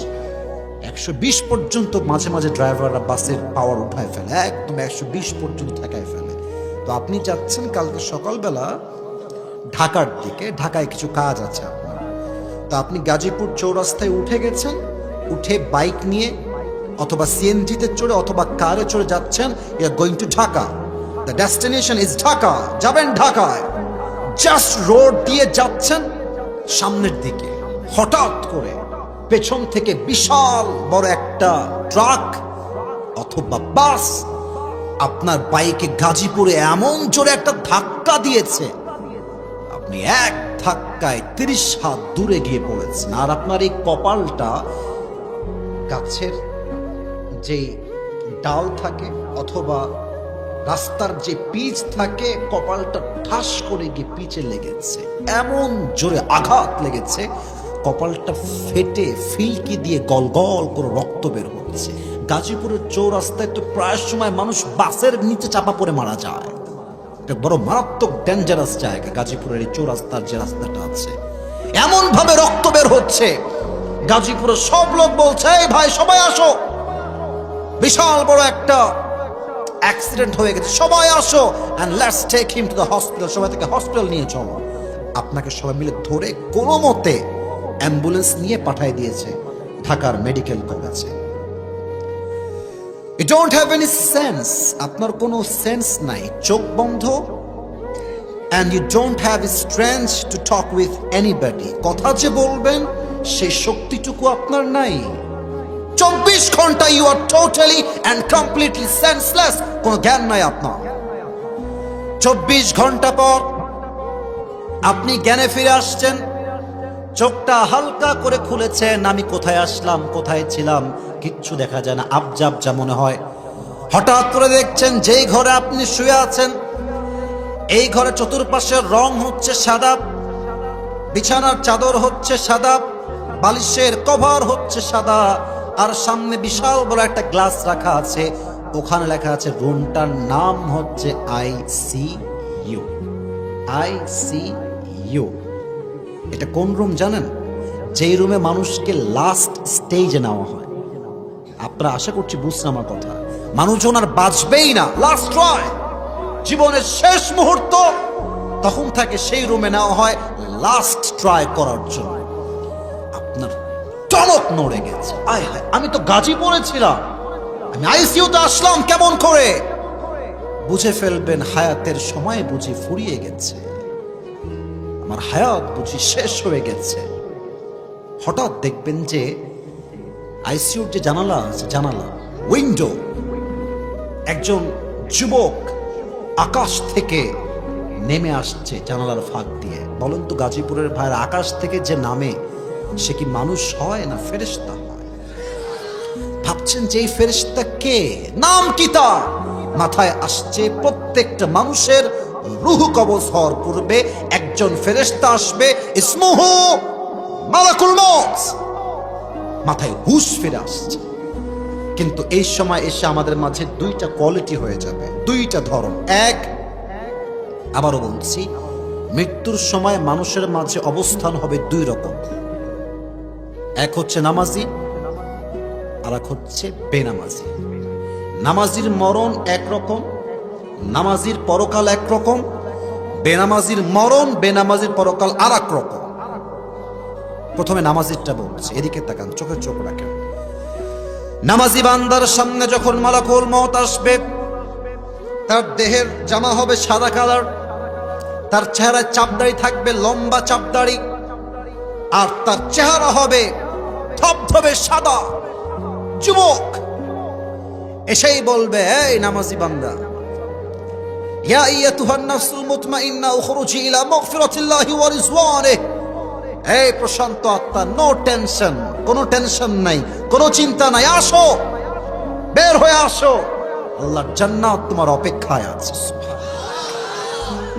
120 পর্যন্ত মাঝে মাঝে ড্রাইভাররা বাসের পাওয়ার উঠায় ফেলে, একদম 120 পর্যন্ত ঠেকায় ফেলে। তো আপনি যাচ্ছেন কালকে সকালবেলা ঢাকার দিকে, ঢাকায় কিছু কাজ আছে আপনার, তো আপনি গাজীপুর চৌরাস্তায় উঠে গেছেন, উঠে বাইক নিয়ে অথবা সিএনজিতে চড়ে অথবা কারে চড়ে যাচ্ছেন, you are going to Dhaka, the destination is Dhaka, যাবেন ঢাকায়। জাস্ট রোড দিয়ে যাচ্ছেন সামনের দিকে, হঠাৎ করে পেছন থেকে বিশাল বড় একটা ট্রাক অথবা বাস আপনার বাইকে গাজীপুরে এমন জোরে একটা ধাক্কা দিয়েছে, আপনি এক ধাক্কায় 30 হাত দূরে গিয়ে পড়েছেন। আর আপনার এই কপালটা গাছের যে ডাল থাকে অথবা রাস্তার যে পিচ থাকে, কপালটা ঠাস করে গিয়ে পিচে লেগেছে, এমন জোরে আঘাত লেগেছে, কপালটা ফেটে ফিলকি দিয়ে গল গল করে রক্ত বের হচ্ছে। গাজীপুরের চৌরাস্তায় তো প্রায় সময় মানুষ বাসের নিচে চাপা পড়ে মারা যায়। এটা বড় মারাত্মক ডেঞ্জারাস জায়গা, গাজীপুরের এই চৌরাস্তার যে রাস্তাটা আছে, এমন ভাবে রক্ত বের হচ্ছে, গাজীপুরের সব লোক বলছে, এই ভাই সবাই আসো, বিশাল বড় একটা অ্যাক্সিডেন্ট হয়ে গেছে, সবাই আসো, and let's take him to the hospital, সবাই থেকে হসপিটাল নিয়ে চলো। আপনাকে সবাই মিলে ধরে কোনো মতে অ্যাম্বুলেন্স নিয়ে পাঠিয়ে দিয়েছে ঢাকার মেডিকেল কলেজে। You don't have any sense, আপনার কোনো সেন্স নাই, চোখ বন্ধ, and you don't have strength to talk with anybody, কথা যে বলবেন সেই শক্তিটুকু আপনার নাই। 24 ঘন্টা you are totally and completely senseless, কোনো জ্ঞান নাই আপনার। 24 ঘন্টা পর আপনি জ্ঞানে ফিরে আসছেন, চোখটা হালকা করে খুলেছেন, আমি কোথায় আসলাম, কোথায় ছিলাম, কিচ্ছু দেখা যায় না, আবজা আবজা মনে হয়। হঠাৎ করে দেখছেন যেই ঘরে আপনি শুয়ে আছেন এই ঘরে চতুর্পাশের রং হচ্ছে সাদা, বিছানার চাদর হচ্ছে সাদা, বালিশের কভার হচ্ছে সাদা, আর সামনে বিশাল বড় একটা গ্লাস রাখা আছে, ওখানে লেখা আছে রুমটার নাম হচ্ছে ICU। ICU এটা কোন রুম জানেন? যেই রুমে মানুষকে লাস্ট স্টেজে নেওয়া হয়। আপনারা আশা করছি বুঝছেন আমার কথা। মানুষজন আর বাঁচবেই না, লাস্ট ট্রাই, জীবনের শেষ মুহূর্ত, তখন থেকে সেই রুমে নেওয়া হয় লাস্ট ট্রাই করার জন্য। আপনার টনক নড়ে গেছে, আয় হায় আমি তো গাজীপুরে ছিলাম, আমি আইসিইউতে আসলাম কেমন করে? বুঝে ফেলবেন হায়াতের সময় বুঝি ফুরিয়ে গেছে, আমার হায়াত বুঝি শেষ হয়ে গেছে। হঠাৎ দেখবেন যে আইসিইউর যে জানালা আছে, জানালা উইন্ডো, একজন যুবক আকাশ থেকে নেমে আসছে জানালার ফাঁক দিয়ে। বলেন তো গাজীপুরের ভাইয়ের, আকাশ থেকে যে নামে সে কি মানুষ হয় না ফেরেশতা হয়? ভাবছেন যে এই ফেরেশতা কে, নাম কি তার? মাথায় আসছে প্রত্যেকটা মানুষের রূহ কবজ হওয়ার পূর্বে একজন ফেরেশতা আসবে, ইসমুহু মালাকুল মউত। মাথায় হুশ ফিরে আসছে। কিন্তু এই সময় এসে আমাদের মাঝে দুইটা কোয়ালিটি হয়ে যাবে, দুইটা ধরন। এক, আবারও বলছি, মৃত্যুর সময় মানুষের মাঝে অবস্থান হবে দুই রকম। এক হচ্ছে নামাজি, আর এক হচ্ছে বেনামাজি। নামাজির মরণ একরকম, নামাজির পরকাল একরকম, বেনামাজির মরণ বেনামাজির পরকাল আর এক রকম। প্রথমে নামাজিরটা বলছি, এদিকে তাকান, চোখে চোখ রাখেন। নামাজি বান্দার সামনে যখন মালাকুল মউত আসবে, তার দেহের জামা হবে সাদা কালার, তার চেহারায় চাপদাড়ি থাকবে, লম্বা চাপদাড়ি, আর তার চেহারা হবে ধবধবে সাদা। যুবক এসেই বলবে, এই নামাজি বান্দা, ইয়া আইয়াতুহান নাফসুল মুতমাইন্না উখরুজি ইলা মাগফিরাতিল্লাহি ওয়া রিজওয়ানিহি। এই প্রশান্ত আত্মা, নো টেনশন, কোনো টেনশন নাই, কোনো চিন্তা নাই, আসো, বের হয়ে আসো, আল্লাহর জান্নাত তোমার অপেক্ষায় আছে।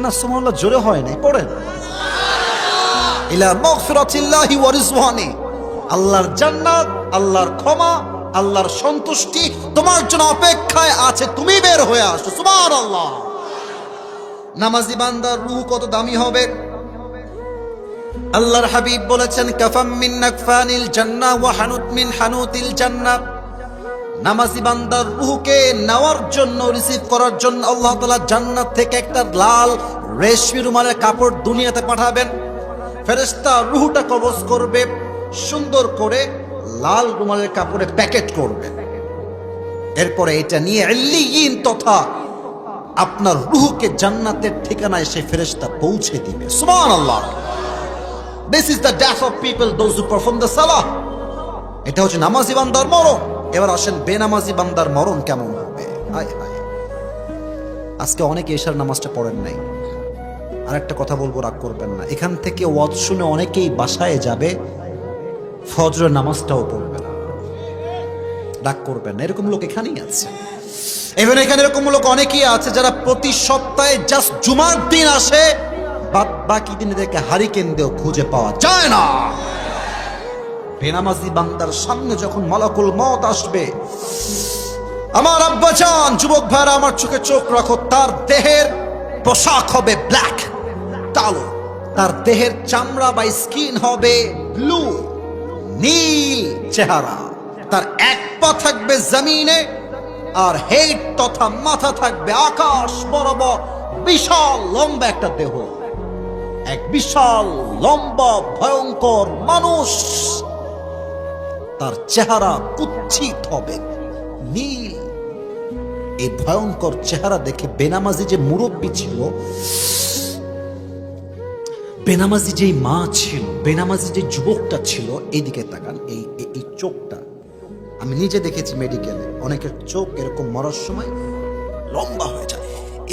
না সুবহানাল্লাহ জোরে হয় নাই, পড়েন ইলা মাগফিরাতিল্লাহি ওয়া রিজওয়ানিহি। আল্লাহর জান্নাত, আল্লাহর ক্ষমা, আল্লাহর সন্তুষ্টি তোমার জন্য অপেক্ষায় আছে, তুমি বের হয়ে আসো। সুবহানাল্লাহ। নামাজি বান্দার রূহ কত দামি হবে! আল্লাহর হাবিব বলেছেন, কাফাম মিন নাকফানিল জান্নাহ ওয়া হানুত মিন হানুতিল জান্নাহ। নামাজি বান্দার রূহকে নেওয়ার জন্য, রিসিভ করার জন্য আল্লাহ তাআলা জান্নাত থেকে একটা লাল রেশমি রুমালের কাপড় দুনিয়াতে পাঠাবেন। ফেরেশতা রূহটা কবজ করবে, সুন্দর করে লাল রুমালের কাপড়ে প্যাকেট করবে। এরপরে এটা নিয়ে ইল্লিয়িন তথা আপনার রূহকে জান্নাতের ঠিকানায় সে ফেরেশতা পৌঁছে দিবে। সুবহানাল্লাহ। This is the death of people, those who perform the salah. এটা হচ্ছে নামাজি বান্দার মরণ। এবার আসেন বেনামাজি বান্দার মরণ কেমন হবে। হায় হায়, আজকে অনেকে এশার নামাজটা পড়েন নাই। আর একটা কথা বলবো, রাগ করবেন না, এখান থেকে ওয়াজ শুনে অনেকেই বাসায় যাবে, ফজরের নামাজটাও পড়বে না। রাগ করবেন না, এরকম লোক এখানেই আছে। এবার এখানে এরকম লোক অনেকেই আছে যারা প্রতি সপ্তাহে জাস্ট জুমার দিন আসে, বাদ বাকি দিনে দেখে হারিকেন দিয়েও খুঁজে পাওয়া যায় না। বেনামাজি বান্দার সামনে যখন মালাকুল মউত আসবে, আমার আব্বা জান, যুবক ভাইরা আমার চোখে চোখ রাখো, তার দেহের পোশাক হবে ব্ল্যাক, কালো, তার দেহের চামড়া বা স্কিন হবে ব্লু, নীল চেহারা, তার এক পা থাকবে জমিনে, আর হেড তথা মাথা থাকবে আকাশ বরাবর। বিশাল লম্বা একটা দেহ, এক বিশাল লম্বা ভয়ঙ্কর মানুষ, তার চেহারা কুৎসিত হবে, নীল। এই ভয়ঙ্কর চেহারা দেখে বেনামাজি যে মুরব্বী ছিল, বেনামাজি যেই মা ছিল, বেনামাজি যে যুবকটা ছিল, এইদিকে তাকান, এই চোখটা আমি নিজে দেখেছি মেডিকেলে, অনেকের চোখ এরকম মরার সময় লম্বা হয়ে যায়,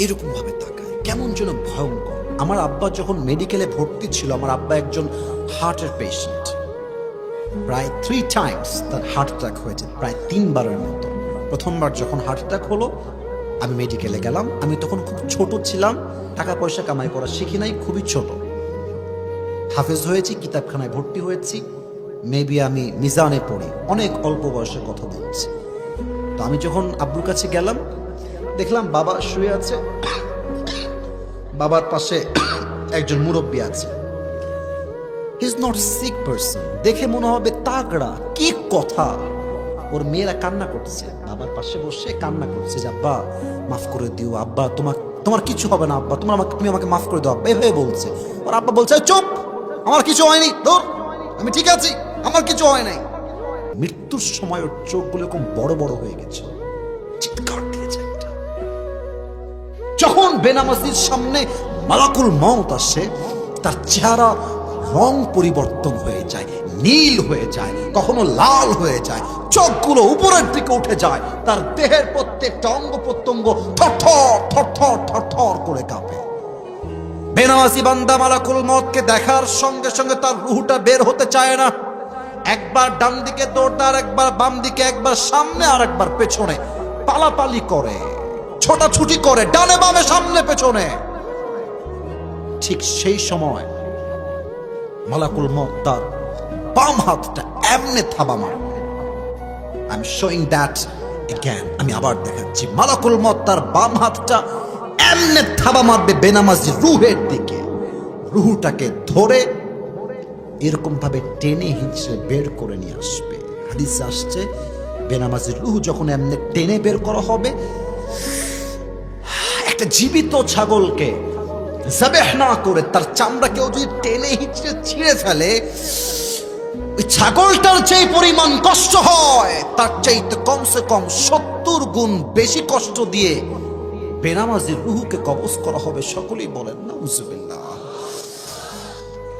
এরকম ভাবে তাকায়, কেমন যেন ভয়ঙ্কর। আমার আব্বা যখন মেডিকেলে ভর্তি ছিল, আমার আব্বা একজন হার্টের পেশেন্ট, প্রায় 3 টাইমস তার হার্ট অ্যাটাক হয়েছে, প্রায় 3 বারের মতো। প্রথমবার যখন হার্ট অ্যাটাক হলো, আমি মেডিকেলে গেলাম। আমি তখন খুব ছোট ছিলাম, টাকা পয়সা কামাই করা শিখি নাই, খুবই ছোট। হাফেজ হয়েছি, কিতাবখানায় ভর্তি হয়েছি, মেবি আমি মিজানে পড়ি, অনেক অল্প বয়সের কথা বলছি। তো আমি যখন আব্বুর কাছে গেলাম, দেখলাম বাবা শুয়ে আছে, বাবার পাশে একজন মুরব্বী আছে। He is not sick person, দেখে মনে হবে তাগড়া। কি কথা! ওর মেয়েরা কান্না করছে, বাবার পাশে বসে কান্না করছে যে আব্বা মাফ করে দিও, আব্বা তোমার কিছু হবে না, আব্বা তুমি আমাকে মাফ করে দাও, আব্বা এভাবে বলছে। ওর আব্বা বলছে চুপ, আমার কিছু হয়নি, ধর আমি ঠিক আছি, আমার কিছু হয় নাই। মৃত্যুর সময় ওর চোখগুলো এরকম বড় বড় হয়ে গেছে, চিৎকার দিয়েছে একটা। যখন বেনামাজির সামনে মালাকুল মউত আসে, তার চেহারা রং পরিবর্তন হয়ে যায়, নীল হয়ে যায়, কখনো লাল হয়ে যায়, চোখগুলো উপরের দিকে উঠে যায়, তার দেহের প্রত্যেকটা অঙ্গ প্রত্যঙ্গ থরথর থরথর থরথর করে কাঁপে। বেনামাজি বান্দা মালাকুল মউতকে দেখার সঙ্গে সঙ্গে তার রুহটা বের হতে চায় না। একবার ডান দিকে দৌড়ায়, একবার বাম দিকে, একবার সামনে আর একবার পেছনে, পালাপালি করে, ছোটাছুটি করে, ডানে বামে সামনে পেছনে। ঠিক সেই সময় মালাকুল মউত তার বাম হাতটা এমনে থাবা মারবে। I am showing that again, আমি আবার দেখাচ্ছি। মালাকুল মউত তার বাম হাতটা এমনে থাবা মারবে বেনামাজি রুহের দিকে। রুহটাকে ধরে এরকম ভাবে টেনে হিঁচড়ে বের করে নিয়ে আসবে। হাদিসে আসছে, বেনামাজির রুহ যখন এমনি টেনে বের করা হবে, একটা জীবিত ছাগলকে যাবেহ না করে তার চামড়া কেউ যদি টেনে হিঁচড়ে ছিঁড়ে ফেলে, ওই ছাগলটার যে পরিমাণ কষ্ট হয় তার চাইতে কমসে কম 70 গুণ বেশি কষ্ট দিয়ে বেনামাজির রুহকে কবজ করা হবে। সকলেই বলেন নাউজুবিল্লাহ।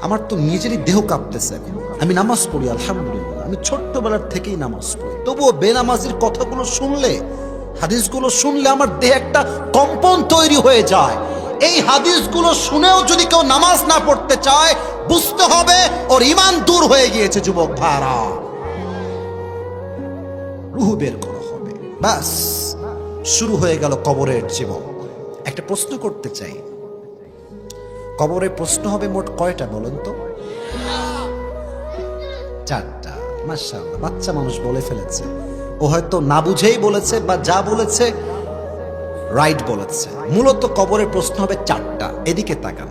আমার তো নিজেরই দেহ কাঁপতেছে। আমি নামাজ পড়ি আলহামদুলিল্লাহ, আমি ছোট্টবেলার থেকেই নামাজ পড়ি, তবুও বেনামাজির কথাগুলো শুনলে, হাদিসগুলো শুনলে আমার দেহে একটা কম্পন তৈরি হয়ে যায়। এই হাদিসগুলো শুনেও যদি কেউ নামাজ না পড়তে চায়, বুঝতে হবে ওর ঈমান দূর হয়ে গিয়েছে। যুবক ভাইরা, রুহ বের করা হবে, ব্যাস শুরু হয়ে গেল কবরের জীবন। একটা প্রশ্ন করতে চাই, কবরে প্রশ্ন হবে মোট কয়টা বলেন তো? 4টা। মাশাআল্লাহ, বাচ্চা মানুষ বলে ফেলেছে। ও হয়তো না বুঝেই বলেছে, বা যা বলেছে রাইট বলেছে। মূলত কবরের প্রশ্ন হবে 4টা। এদিকে তাকান,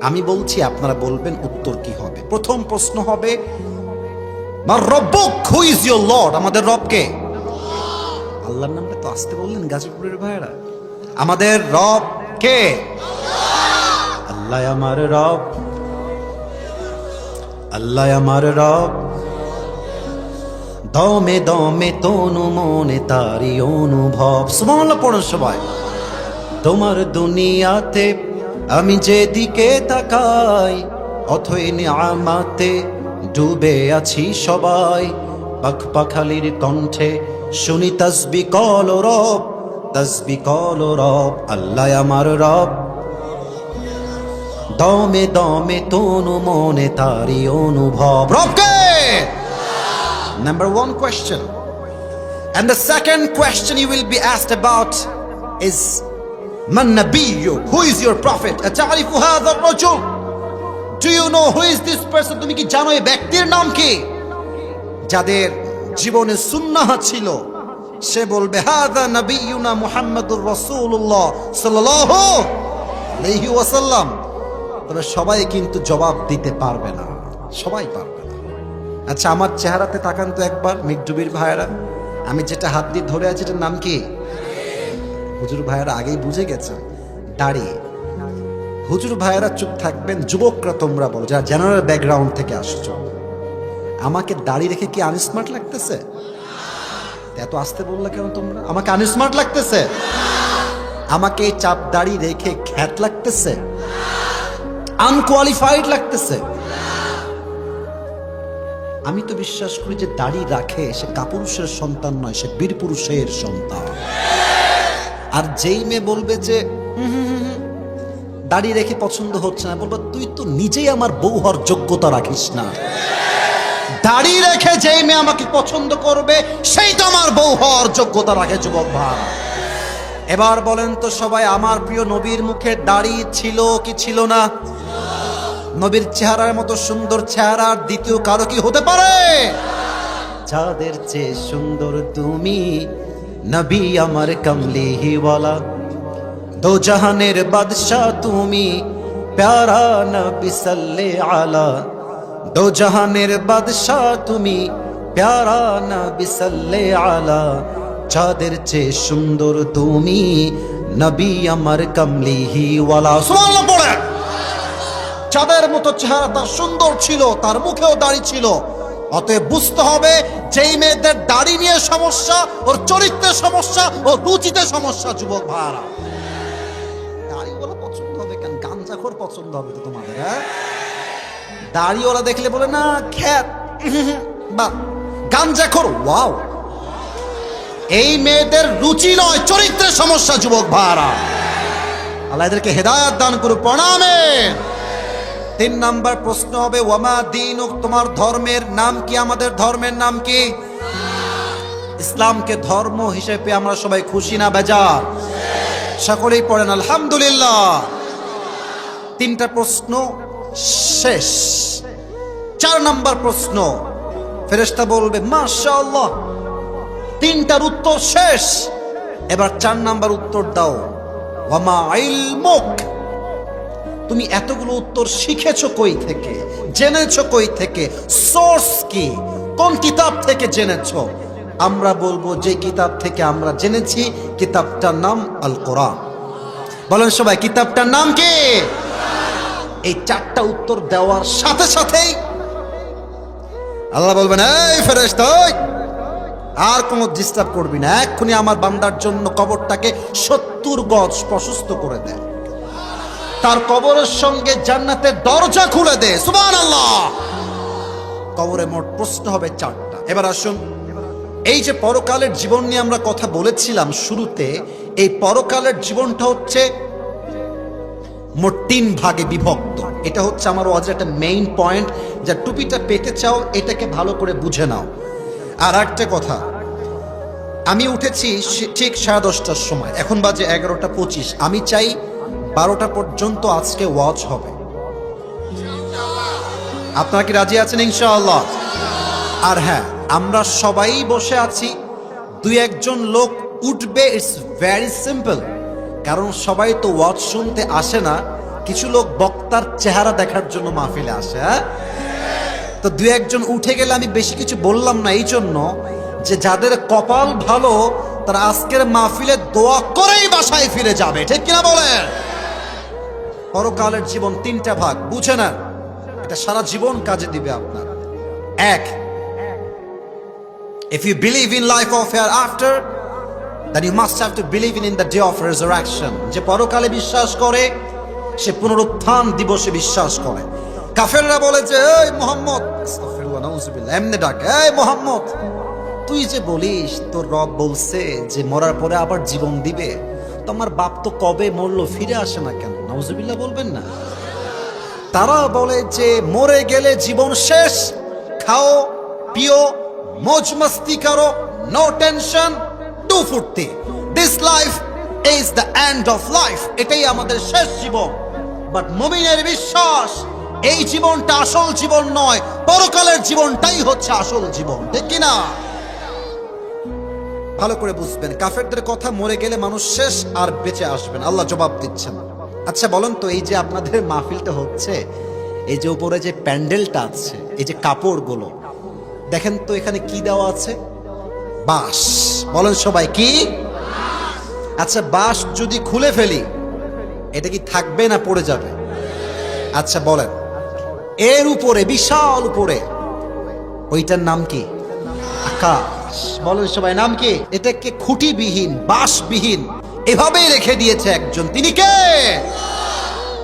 আমি বলছি, আপনারা বলবেন উত্তর কি হবে। প্রথম প্রশ্ন হবে, মা রব্বুক, হু ইজ ইওর লর্ড? আমাদের রব কে? আল্লাহর নামটা তো আসতে বললেন গাজীপুরের ভাইরা। আমাদের রব কে? আল্লাহ আমার রব, আল্লাহ আমার রব। দমে দমে তনু মনে তারি অনুভব। সুবহানাল্লাহ পড়ুন সবাই। তোমার দুনিয়াতে আমি যেদিকে তাকাই, অথই নিয়ামতে ডুবে আছি সবাই। পাখপাখালির কণ্ঠে শুনি তাসবিহ কল রব, তাসবিহ কল রব। আল্লাহ আমার রব, দমে দমে তনু মনে তারি অনুভব। রবকে? Number 1 question. And the second question you will be asked about is Man Nabiyyu? Who is your prophet? Ata'rifu hadha ar-rajul? Do you know who is this person? তুমি কি জানো এই ব্যক্তির নাম কি? যাদের জীবনে সুন্নাহ ছিল, সে বলবে হাযা নাবিয়ুনা মুহাম্মাদুর রাসূলুল্লাহ সাল্লাল্লাহু আলাইহি ওয়াসাল্লাম। তবে সবাই কিন্তু জবাব দিতে পারবে না, সবাই পারবে না। আচ্ছা, আমার চেহারাতে তাকান তো একবার, মিকডুবির ভাইয়েরা। আমি যেটা হাত দিয়ে ধরে আছি এটার নাম কি? হুজুর ভাইয়েরা আগেই বুঝে গেছেন, দাড়ি। হুজুর ভাইয়েরা চুপ থাকবেন, যুবকরা তোমরা বলো যারা জেনারেল ব্যাকগ্রাউন্ড থেকে আসছো, আমাকে দাড়ি রেখে কি আনস্মার্ট লাগতেছে? এত আসতে বললে কেন তোমরা? আমাকে আনস্মার্ট লাগতেছে? আমাকে এই চাপ দাড়ি রেখে খ্যাত লাগতেছে? আনকোয়ালিফাইড লাগতেছে? আমি তো বিশ্বাস করি যে দাড়ি রাখে সে কাপুরুষের সন্তান নয়, সে বীর পুরুষের সন্তান। আর যেই মেয়ে বলবে যে দাড়ি রেখে পছন্দ হচ্ছে না, বলবো তুই তো নিজেই আমার বউ হওয়ার যোগ্যতা রাখিস না। দাড়ি রেখে যেই মেয়ে আমাকে পছন্দ করবে সেই তো আমার বউ হওয়ার যোগ্যতা রাখে যুবক ভাই। এবার বলেন তো সবাই, আমার প্রিয় নবীর মুখে দাড়ি ছিল কি ছিল না? নবীর চেহারার মতো সুন্দর চেহারা আর দ্বিতীয় কারো কি হতে পারে? যাদের চেয়ে সুন্দর তুমি নবী আমার কমলিওয়ালা, দো জাহানের বাদশাহ তুমি প্যারা নবী সাল্লে আলা, দো জাহানের বাদশাহ তুমি প্যারা নবী সাল্লে আলা, যাদের চেয়ে সুন্দর তুমি নবী আমার কমলিওয়ালা। সুবহানাল্লাহ পড়ে। যাদের মতো চেহারা তার সুন্দর ছিল, তার মুখেও দাড়ি ছিল। অতএব বুঝতে হবে, যেই মেয়েদের দাড়ি নিয়ে সমস্যা, ওর চরিত্রের সমস্যা, ওর রুচিতে সমস্যা। যুবক ভাইরা, দাড়িওয়ালা পছন্দ হবে কেন? গাঞ্জাখোর পছন্দ হবে তো তোমাদের? হ্যাঁ, দাড়িওয়ালা দেখলে বলে না খ্যাত, বা গাঞ্জাখোর, ওয়াও। এই মেয়েদের রুচি নয়, চরিত্রের সমস্যা। যুবক ভাইরা, আল্লাহ এদেরকে হেদায়েত দান করুক। প্রণামে। 3 নাম্বার প্রশ্ন হবে, ওয়ামা দীনুক, তোমার ধর্মের নাম কি? আমাদের ধর্মের নাম কি? ইসলামকে ধর্ম হিসেবে আমরা সবাই খুশি না বেজার? সকলেই পড়েন আলহামদুলিল্লাহ। 3টা প্রশ্ন শেষ। 4 নাম্বার প্রশ্ন, ফেরেশতা বলবে মাশাআল্লাহ, 3টার উত্তর শেষ। এবার 4 নাম্বার উত্তর দাও। ওয়ামা ইলমুক, তুমি এতগুলো উত্তর শিখেছো কই থেকে, জেনেছো কই থেকে, সোর্স কি, কোন কিতাব থেকে জেনেছো? আমরা বলবো যে কিতাব থেকে আমরা জেনেছি, কিতাবটার নাম আল কোরআন। বলেন সবাই, কিতাবটার নাম কি? এই 4টা উত্তর দেওয়ার সাথে সাথেই আল্লাহ বলবেন, এই ফেরেশতা, আর কোনো ডিস্টার্ব করবি না, এক্ষুনি আমার বান্দার জন্য কবরটাকে 70 গজ প্রশস্ত করে দেয়, তার কবরের সঙ্গে জান্নাতের দরজা খুলে দে। সুবহানাল্লাহ। কবরে মোট প্রশ্ন হবে 4টা। এবার আসুন, এই যে পরকালের জীবন নিয়ে আমরা কথা বলেছিলাম শুরুতে, এই পরকালের জীবনটা হচ্ছে মোট 3 ভাগে বিভক্ত। এটা হচ্ছে আমার ওয়াজের একটা মেইন পয়েন্ট, যা টুপিটা পেতে চাও এটাকে ভালো করে বুঝে নাও। আর একটা কথা, আমি উঠেছি ঠিক 10:30টার সময়, এখন বাজে 11টা 25। আমি চাই 12টা পর্যন্ত আজকে ওয়াজ হবে। আপনারা কি রাজি আছেন? ইনশাআল্লাহ। আর হ্যাঁ, আমরা সবাই বসে আছি, 2-1 জন লোক উঠবে, ইটস ভেরি সিম্পল। কারণ সবাই তো ওয়াজ শুনতে আসে না, কিছু লোক বক্তার চেহারা দেখার জন্য মাহফিলে আসে। হ্যাঁ, তো 2-1 জন উঠে গেলে আমি বেশি কিছু বললাম না, এই জন্য যে যাদের কপাল ভালো তারা আজকের মাহফিলে দোয়া করেই বাসায় ফিরে যাবে। ঠিক কিনা বলেন? পরকালের জীবন 3টা ভাগ, বুঝে না, এটা সারা জীবন কাজে দিবে আপনার। 1, if you believe in life of hereafter, then you must have to believe in the day of resurrection. যে পরকালে বিশ্বাস করে সে পুনরুত্থান দিবসে বিশ্বাস করে। কাফেররা বলে যে এই মুহাম্মদ, আস্তাগফিরুল্লাহ, নাউযুবিল্লাহ, এমনি ডাকে, এই মুহাম্মদ, তুই যে বলিস তোর রব বলছে যে মরার পরে আবার জীবন দিবে, তোমার বাপ তো কবে মরলো, ফিরে আসে না কেন? নাউযুবিল্লাহ বলবেন না? তারা বলে যে মরে গেলে জীবন শেষ, খাও পিও মौज मस्ती करो, नो टेंशन, টু ফুর্তি, this life is the end of life, এটাই আমাদের শেষ জীবন। বাট মুমিনের বিশ্বাস, এই জীবনটা আসল জীবন নয়, পরকালের জীবনটাই হচ্ছে আসল জীবন। ঠিক কিনা? ভালো করে বুঝবেন, কাফেরদের কথা, মরে গেলে মানুষ শেষ আর বেঁচে আসবেন। আল্লাহ জবাব দিচ্ছেন। আচ্ছা বলেন তো, এই যে আপনাদের মাহফিলটা হচ্ছে, এই যে উপরে যে প্যান্ডেলটা আছে, এই যে কাপড়গুলো দেখেন তো, এখানে কি দেওয়া আছে? বাঁশ। বলেন সবাই, কি? আচ্ছা, বাঁশ যদি খুলে ফেলি এটা কি থাকবে না পড়ে যাবে? আচ্ছা বলেন, এর উপরে, বিশাল উপরে, ওইটার নাম কি? আকাশ। বলেন সবাই, নাম কি? এটাকে খুঁটিবিহীন, বাঁশবিহীন এভাবেই রেখে দিয়েছে একজন, তিনি কে?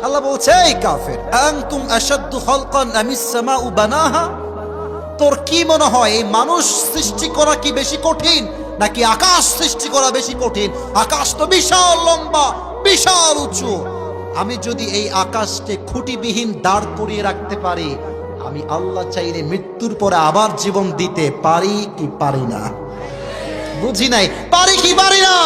আল্লাহ বলছে, এই কাফের, আনতুম আশাদ্দু খালকান আমিস সামাউ বানাহা, তোর কি মনে হয় এই মানুষ সৃষ্টি করা কি বেশি কঠিন নাকি আকাশ সৃষ্টি করা বেশি কঠিন? আকাশ তো বিশাল লম্বা, বিশাল উঁচু। আমি যদি এই আকাশকে খুঁটিবিহীন দাঁড় করিয়ে রাখতে পারি, আমি আল্লাহ চাইলে মৃত্যুর পরে আবার জীবন দিতে পারি কি পারি না? বুঝি নাই, পারি কি পারি না?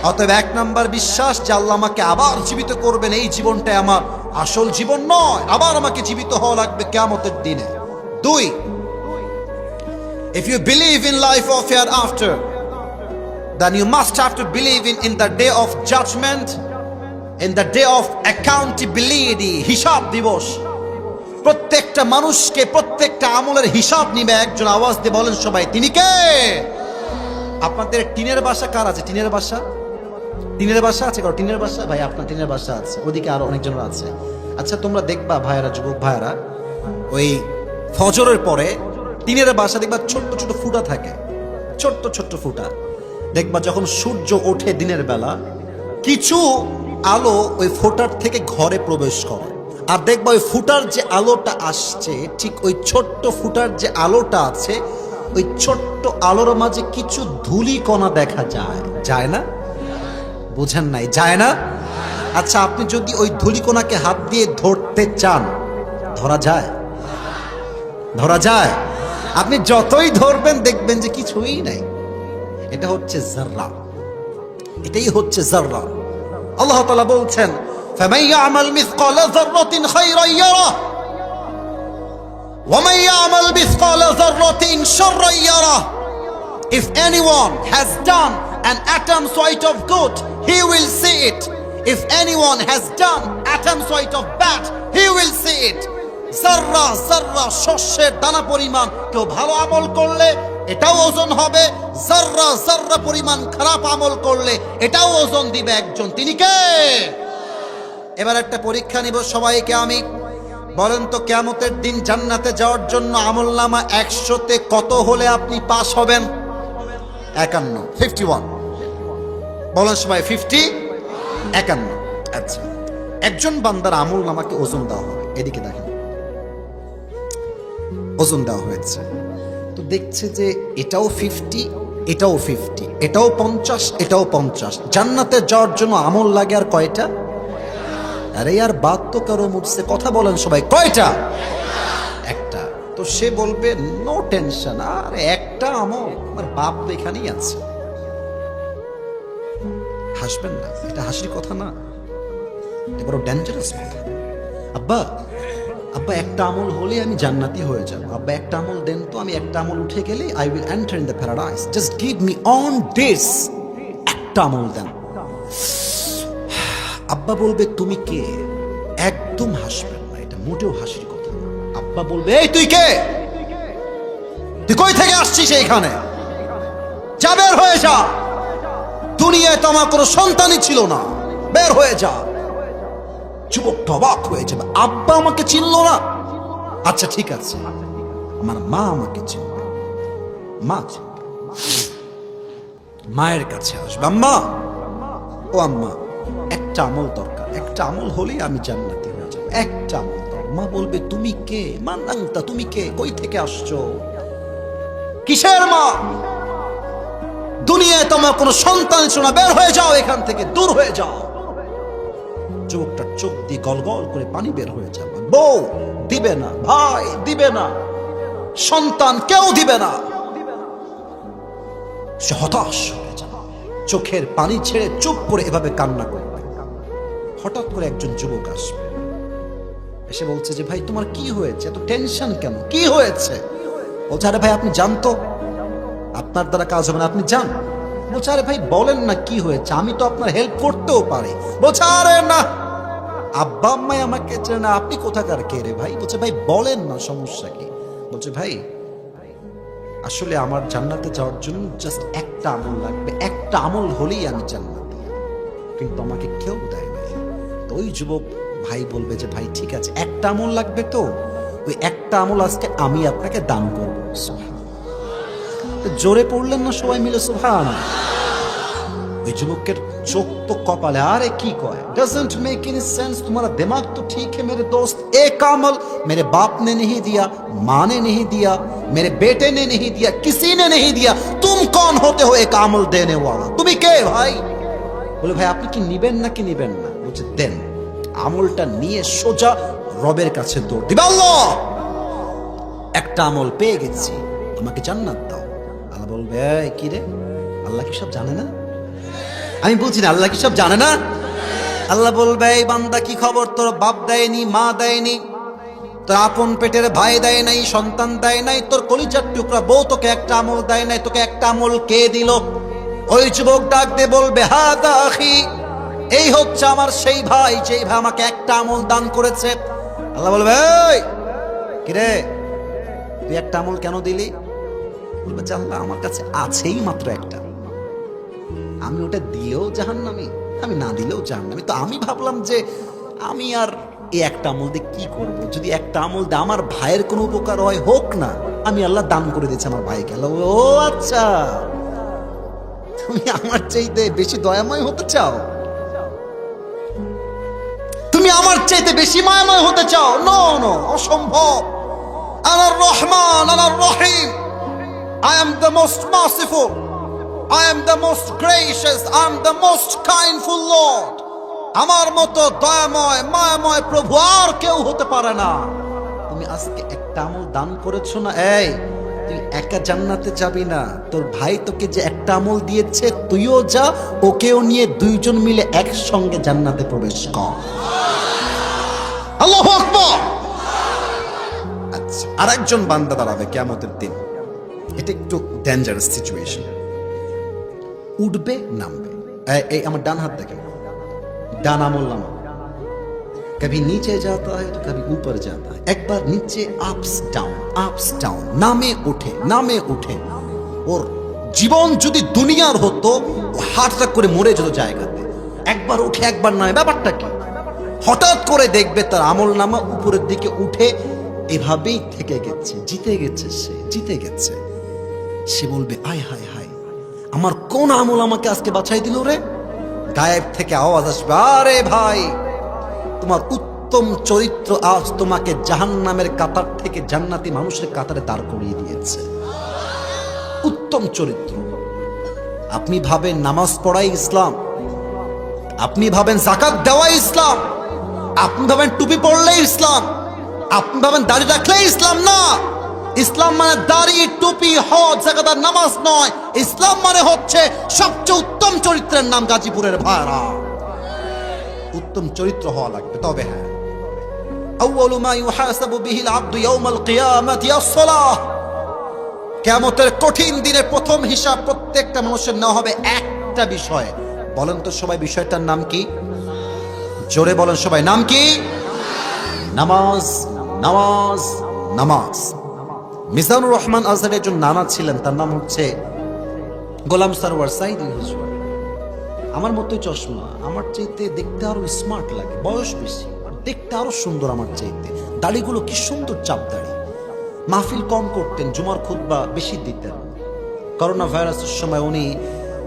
অতএব এক নাম্বার বিশ্বাস যে আল্লাহ আমাকে আবার জীবিত করবেন, এই জীবনটা আমার আসল জীবন নয়, আবার আমাকে জীবিত হওয়া লাগবে কিয়ামতের দিনে। দুই, if you believe in life of hereafter, then you must have to believe in the day of judgment, in the day of accountability, হিসাব দিবস। প্রত্যেকটা মানুষকে প্রত্যেকটা আমলের হিসাব নিবে একজন। আওয়াজ দিয়ে বলেন সবাই, তিনি কে? আপনাদের টিনের বাসা কার আছে? টিনের বাসা, টিনের বাসা আছে কারো? টিনের বাসা? ভাই আপনার টিনের বাসা আছে, ওদিকে আরো অনেকজনের আছে। আচ্ছা তোমরা দেখবা ভাইয়েরা, যুবক ভাইয়েরা, ওই ফজরের পরে টিনের বাসা দেখবা ছোট্ট ছোট ফুটা থাকে, ছোট্ট ছোট্ট ফুটা। দেখবা যখন সূর্য ওঠে দিনের বেলা, কিছু আলো ওই ফোটার থেকে ঘরে প্রবেশ করে, আর দেখবা ওই ফুটার যে আলোটা আসছে, ঠিক ওই ছোট্ট ফুটার যে আলোটা আছে, ওই ছোট্ট আলোর মাঝে কিছু ধূলি কণা দেখা যায়, যায় না? বুঝেন নাই? যায় না? আচ্ছা আপনি যদি ওই ধূলিকণাকে হাত দিয়ে ধরতে চান, ধরা যায়? ধরা যায়? আপনি যতই ধরবেন দেখবেন যে কিছুই নাই। এটা হচ্ছে যাররা, এটাই হচ্ছে যাররা। আল্লাহ তাআলা বলছেন, ফামান ইয়ামাল মিসকালা যাররাতিন খায়রান ইয়ারা ওয়া মান ইয়ামাল মিসকালা যাররাতিন শাররান ইয়ারা। If anyone has done an atom size of good, he will see it. If anyone has done atom size of bad, he will see it. যাররা যাররা শস্যের দানা পরিমাণ কেউ ভালো আমল করলে এটাও ওজন হবে, যাররা যাররা পরিমাণ খারাপ আমল করলে এটাও ওজন দিবে একজন। তিনি কে? এবার একটা পরীক্ষা নিব সবাইকে আমি। বলেন তো কিয়ামতের দিন জান্নাতে যাওয়ার জন্য আমলনামা 100তে কত হলে আপনি পাস হবেন? 51, 51। বলেন সবাই 50, 51। আচ্ছা একজন বান্দার আমলনামাকে ওজন দেওয়া হবে, এদিকে দেখেন ওজন দেওয়া হয়েছে, তো দেখছে যে এটাও 50, এটাও 50, এটাও 50, এটাও 50। জান্নাতে যাওয়ার জন্য আমল লাগে আর কয়টা? আরে यार बात तो करो मुझसे, কথা বলেন সবাই, কয়টা? একটা। তো সে বলবে নো টেনশন, আর একটা আমল, আমার বাপ তো এখানেই আছে। হাসবেন না, এটা হাসির কথা না, এটা বড় ডেঞ্জারাস কথা। আব্বা আব্বা একটা আমল হলে আমি জান্নাতি হয়ে যাব, আব্বা একটা আমল দেন তো, আমি একটা আমল উঠে গেলে I will enter in the paradise, just give me on this, একটা আমল দেন। আব্বা বলবে তুমি কে? একদম হাসবেন না, এটা মোটেও হাসির কথা না। আব্বা বলবে এই তুই কে? তুই কই থেকে আসছিস এইখানে? যা বের হয়ে যা, দুনিয়ায় তো আমার কোনো সন্তানই ছিল না, বের হয়ে যা। যুবকটা অবাক হয়ে যাবে, আব্বা আমাকে চিনলো না? আচ্ছা ঠিক আছে, আমার মা আমাকে চিনবে। মা চিনবে, মায়ের কাছে আসবে। আম্মা, ও আম্মা একটা আমল দরকার, একটা আমল হলেই আমি জান্নাতি হয়ে যাব, একটা আমল দরকার। মা বলবে তুমি কে? মান আনতা, তুমি কে? কই থেকে আসছো? কিসের মা? দুনিয়ায় তোমার কোনো সন্তান ছিল না, বের হয়ে যাও এখান থেকে, দূর হয়ে যাও। চোখটা চোখ দিয়ে গল গল করে পানি বের হয়ে যাবে। বউ দিবে না, ভাই দিবে না, সন্তান কেউ দিবে না। সে হতাশ হয়ে যাবে, চোখের পানি ছেড়ে চুপ করে এভাবে কান্না করবে। হঠাৎ করে একজন যুবক আসবে, এসে বলছে যে ভাই তোমার কি হয়েছে, এত টেনশন কেন, কি হয়েছে? বলছে আরে ভাই আপনি জানতো, আপনার দ্বারা কাজ হবে না, আপনি যান। বলছে আরে ভাই বলেন না কি হয়েছে, আমি তো আপনার হেল্প করতেও পারি। বলছে আরে না, আব্বা আম্মাই আমাকে চেনে না, আপনি কোথাকার কে রে ভাই? বলছে ভাই বলেন না সমস্যা কি? বলছে ভাই আসলে আমার জান্নাতে যাওয়ার জন্য জাস্ট একটা আমল লাগবে, একটা আমল হলেই আমি জান্নাতি, কিন্তু আমাকে কেউ দেয় নাই। তো ওই যুবক ভাই বলবে যে ভাই ঠিক আছে, একটা আমল লাগবে, তো ওই একটা আমল আজকে আমি আপনাকে দান করবো। জোরে পড়লেন না সবাই মিলে সুবহানাল্লাহ? ওই যুবকের চোখ তো কপালে, আরে কি কয়, डजंट मेक एनी सेंस, तुम्हारा दिमाग तो ठीक है मेरे दोस्त, एक अमल मेरे बाप ने नहीं दिया, माँ ने नहीं दिया, मेरे बेटे ने नहीं दिया, किसी ने नहीं दिया, तुम कौन होते हो एक अमल देने वाला? তুমি কে ভাই? বলে ভাই আপনি কি নিবেন নাকি নিবেন না? বলছে দেন। আমলটা নিয়ে সোজা রবের কাছে দৌড় দিবে। আল্লাহ একটা আমল পেয়ে গেছি, আমাকে জান্নাত দাও। আল্লাহ বলবে এই কি রে, আল্লাহ কি সব জানে না? আমি বলছি না আল্লাহ কি সব জানে না? আল্লাহ বলবে এই বান্দা কি খবর, তোর বাপ দেয়নি, মা দেয়নি, তোর আপন পেটের ভাই দেয় নাই, সন্তান দেয় নাই, তোর কলিজার টুকরা বউ তোকে একটা আমল দেয় নাই, তোকে একটা আমল কে দিল? ওই যুবক ডাক দিয়ে বলবে হাদা আখি, এই হচ্ছে আমার সেই ভাই, যেই ভাই আমাকে একটা আমল দান করেছে। আল্লাহ বলবে এই কিরে, তুই একটা আমল কেন দিলি? বলবে আল্লাহ আমার কাছে আছেই মাত্র একটা, আমি ওটা দিলেও জাহান্নামী, আমি না দিলেও জাহান্নামী। তো আমি ভাবলাম যে আমি আর এই একটা আমল দিয়ে কি করব, যদি একটা আমল দিয়ে আমার ভাইয়ের কোনো উপকার হয় হোক না, আমি আল্লাহ দান করে দিয়েছি আমার ভাইকে। আল্লাহ ও আচ্ছা, তুমি আমার চাইতে বেশি দয়াময় হতে চাও, তুমি আমার চাইতে বেশি মায়াময় হতে চাও? নো নো, অসম্ভব। আনার রহমান, আনার রহিম, I am the most merciful, I am the most gracious, I am the most kindful Lord. আমার মতো দয়াময় মায়াময় প্রভু আর কেউ হতে পারে না। তুমি আজকে একটা আমল দান করেছো না, এই তুই একা জান্নাতে যাবি না, তোর ভাই তোকে যে একটা আমল দিয়েছে তুইও যা, ওকেও নিয়ে দুইজন মিলে একসঙ্গে জান্নাতে প্রবেশ কর। আল্লাহু আকবার। আচ্ছা, আরেকজন বান্দা দাঁড়াবে কিয়ামতের দিন, এটা একটু ডেঞ্জারাস সিচুয়েশন। উঠবে নামবে, এই আমার ডান হাত দেখেন, ডান আমল নামা কবি নিচে যাতা है तो कभी ऊपर जाता है, একবার নিচে আপস ডাউন, নামে উঠে। ওর জীবন যদি দুনিয়ার হতো ও হার্ট অ্যাটাক করে মরে যেত জায়গাতে, একবার উঠে একবার নামে। ব্যাপারটা কি? হঠাৎ করে দেখবে তার আমল নামা উপরের দিকে উঠে এভাবেই থেকে গেছে, জিতে গেছে। সে বলবে আয় হায় হায়, আমার কোন আমল আমাকে আজকে বাঁচাই দিল রে? গায়েব থেকে আওয়াজ আসবে, আরে ভাই তোমার উত্তম চরিত্র আজ তোমাকে জাহান্নামের কাতার থেকে জান্নাতি মানুষের কাতারে দাঁড় করিয়ে দিয়েছে। উত্তম চরিত্র। আপনি ভাবেন নামাজ পড়াই ইসলাম, আপনি ভাবেন যাকাত দেওয়াই ইসলাম, আপনি ভাবেন টুপি পড়লেই ইসলাম, আপনি ভাবেন দাড়ি রাখলেই ইসলাম। না, ইসলাম মানে দাড়ি, টুপি, হজ, যাকাত আর নামাজ নয়। ইসলাম মানে হচ্ছে সবচেয়ে উত্তম চরিত্রের নাম গাজীপুরের ভাইরা। উত্তম চরিত্র হওয়া লাগবে। তবে হ্যাঁ, আউয়ালু মা ইউহাসাবু বিহিল আবদু ইয়াউমাল কিয়ামাতি আস-সালাহ, কিয়ামতের কঠিন দিনে প্রথম হিসাব প্রত্যেকটা মানুষের নেওয়া হবে একটা বিষয়। বলেন তো সবাই বিষয়টার নাম কি? জোরে বলেন সবাই, নাম কি? নামাজ, নামাজ, নামাজ। মিজানুর রহমান আজহারের একজন নানা ছিলেন, তার নাম হচ্ছে গোলাম সারওয়ার সাইদি হুজুর। আমার মতোই চশমা, আমার চাইতে দেখতে আরো স্মার্ট লাগে, বয়স বেশি, দেখতে আরো সুন্দর আমার চাইতে। দাড়িগুলো কি সুন্দর চাপ দাড়ি। মাহফিল কম করতেন, জুমার খুতবা বেশি দিতেন। করোনা ভাইরাসের সময় উনি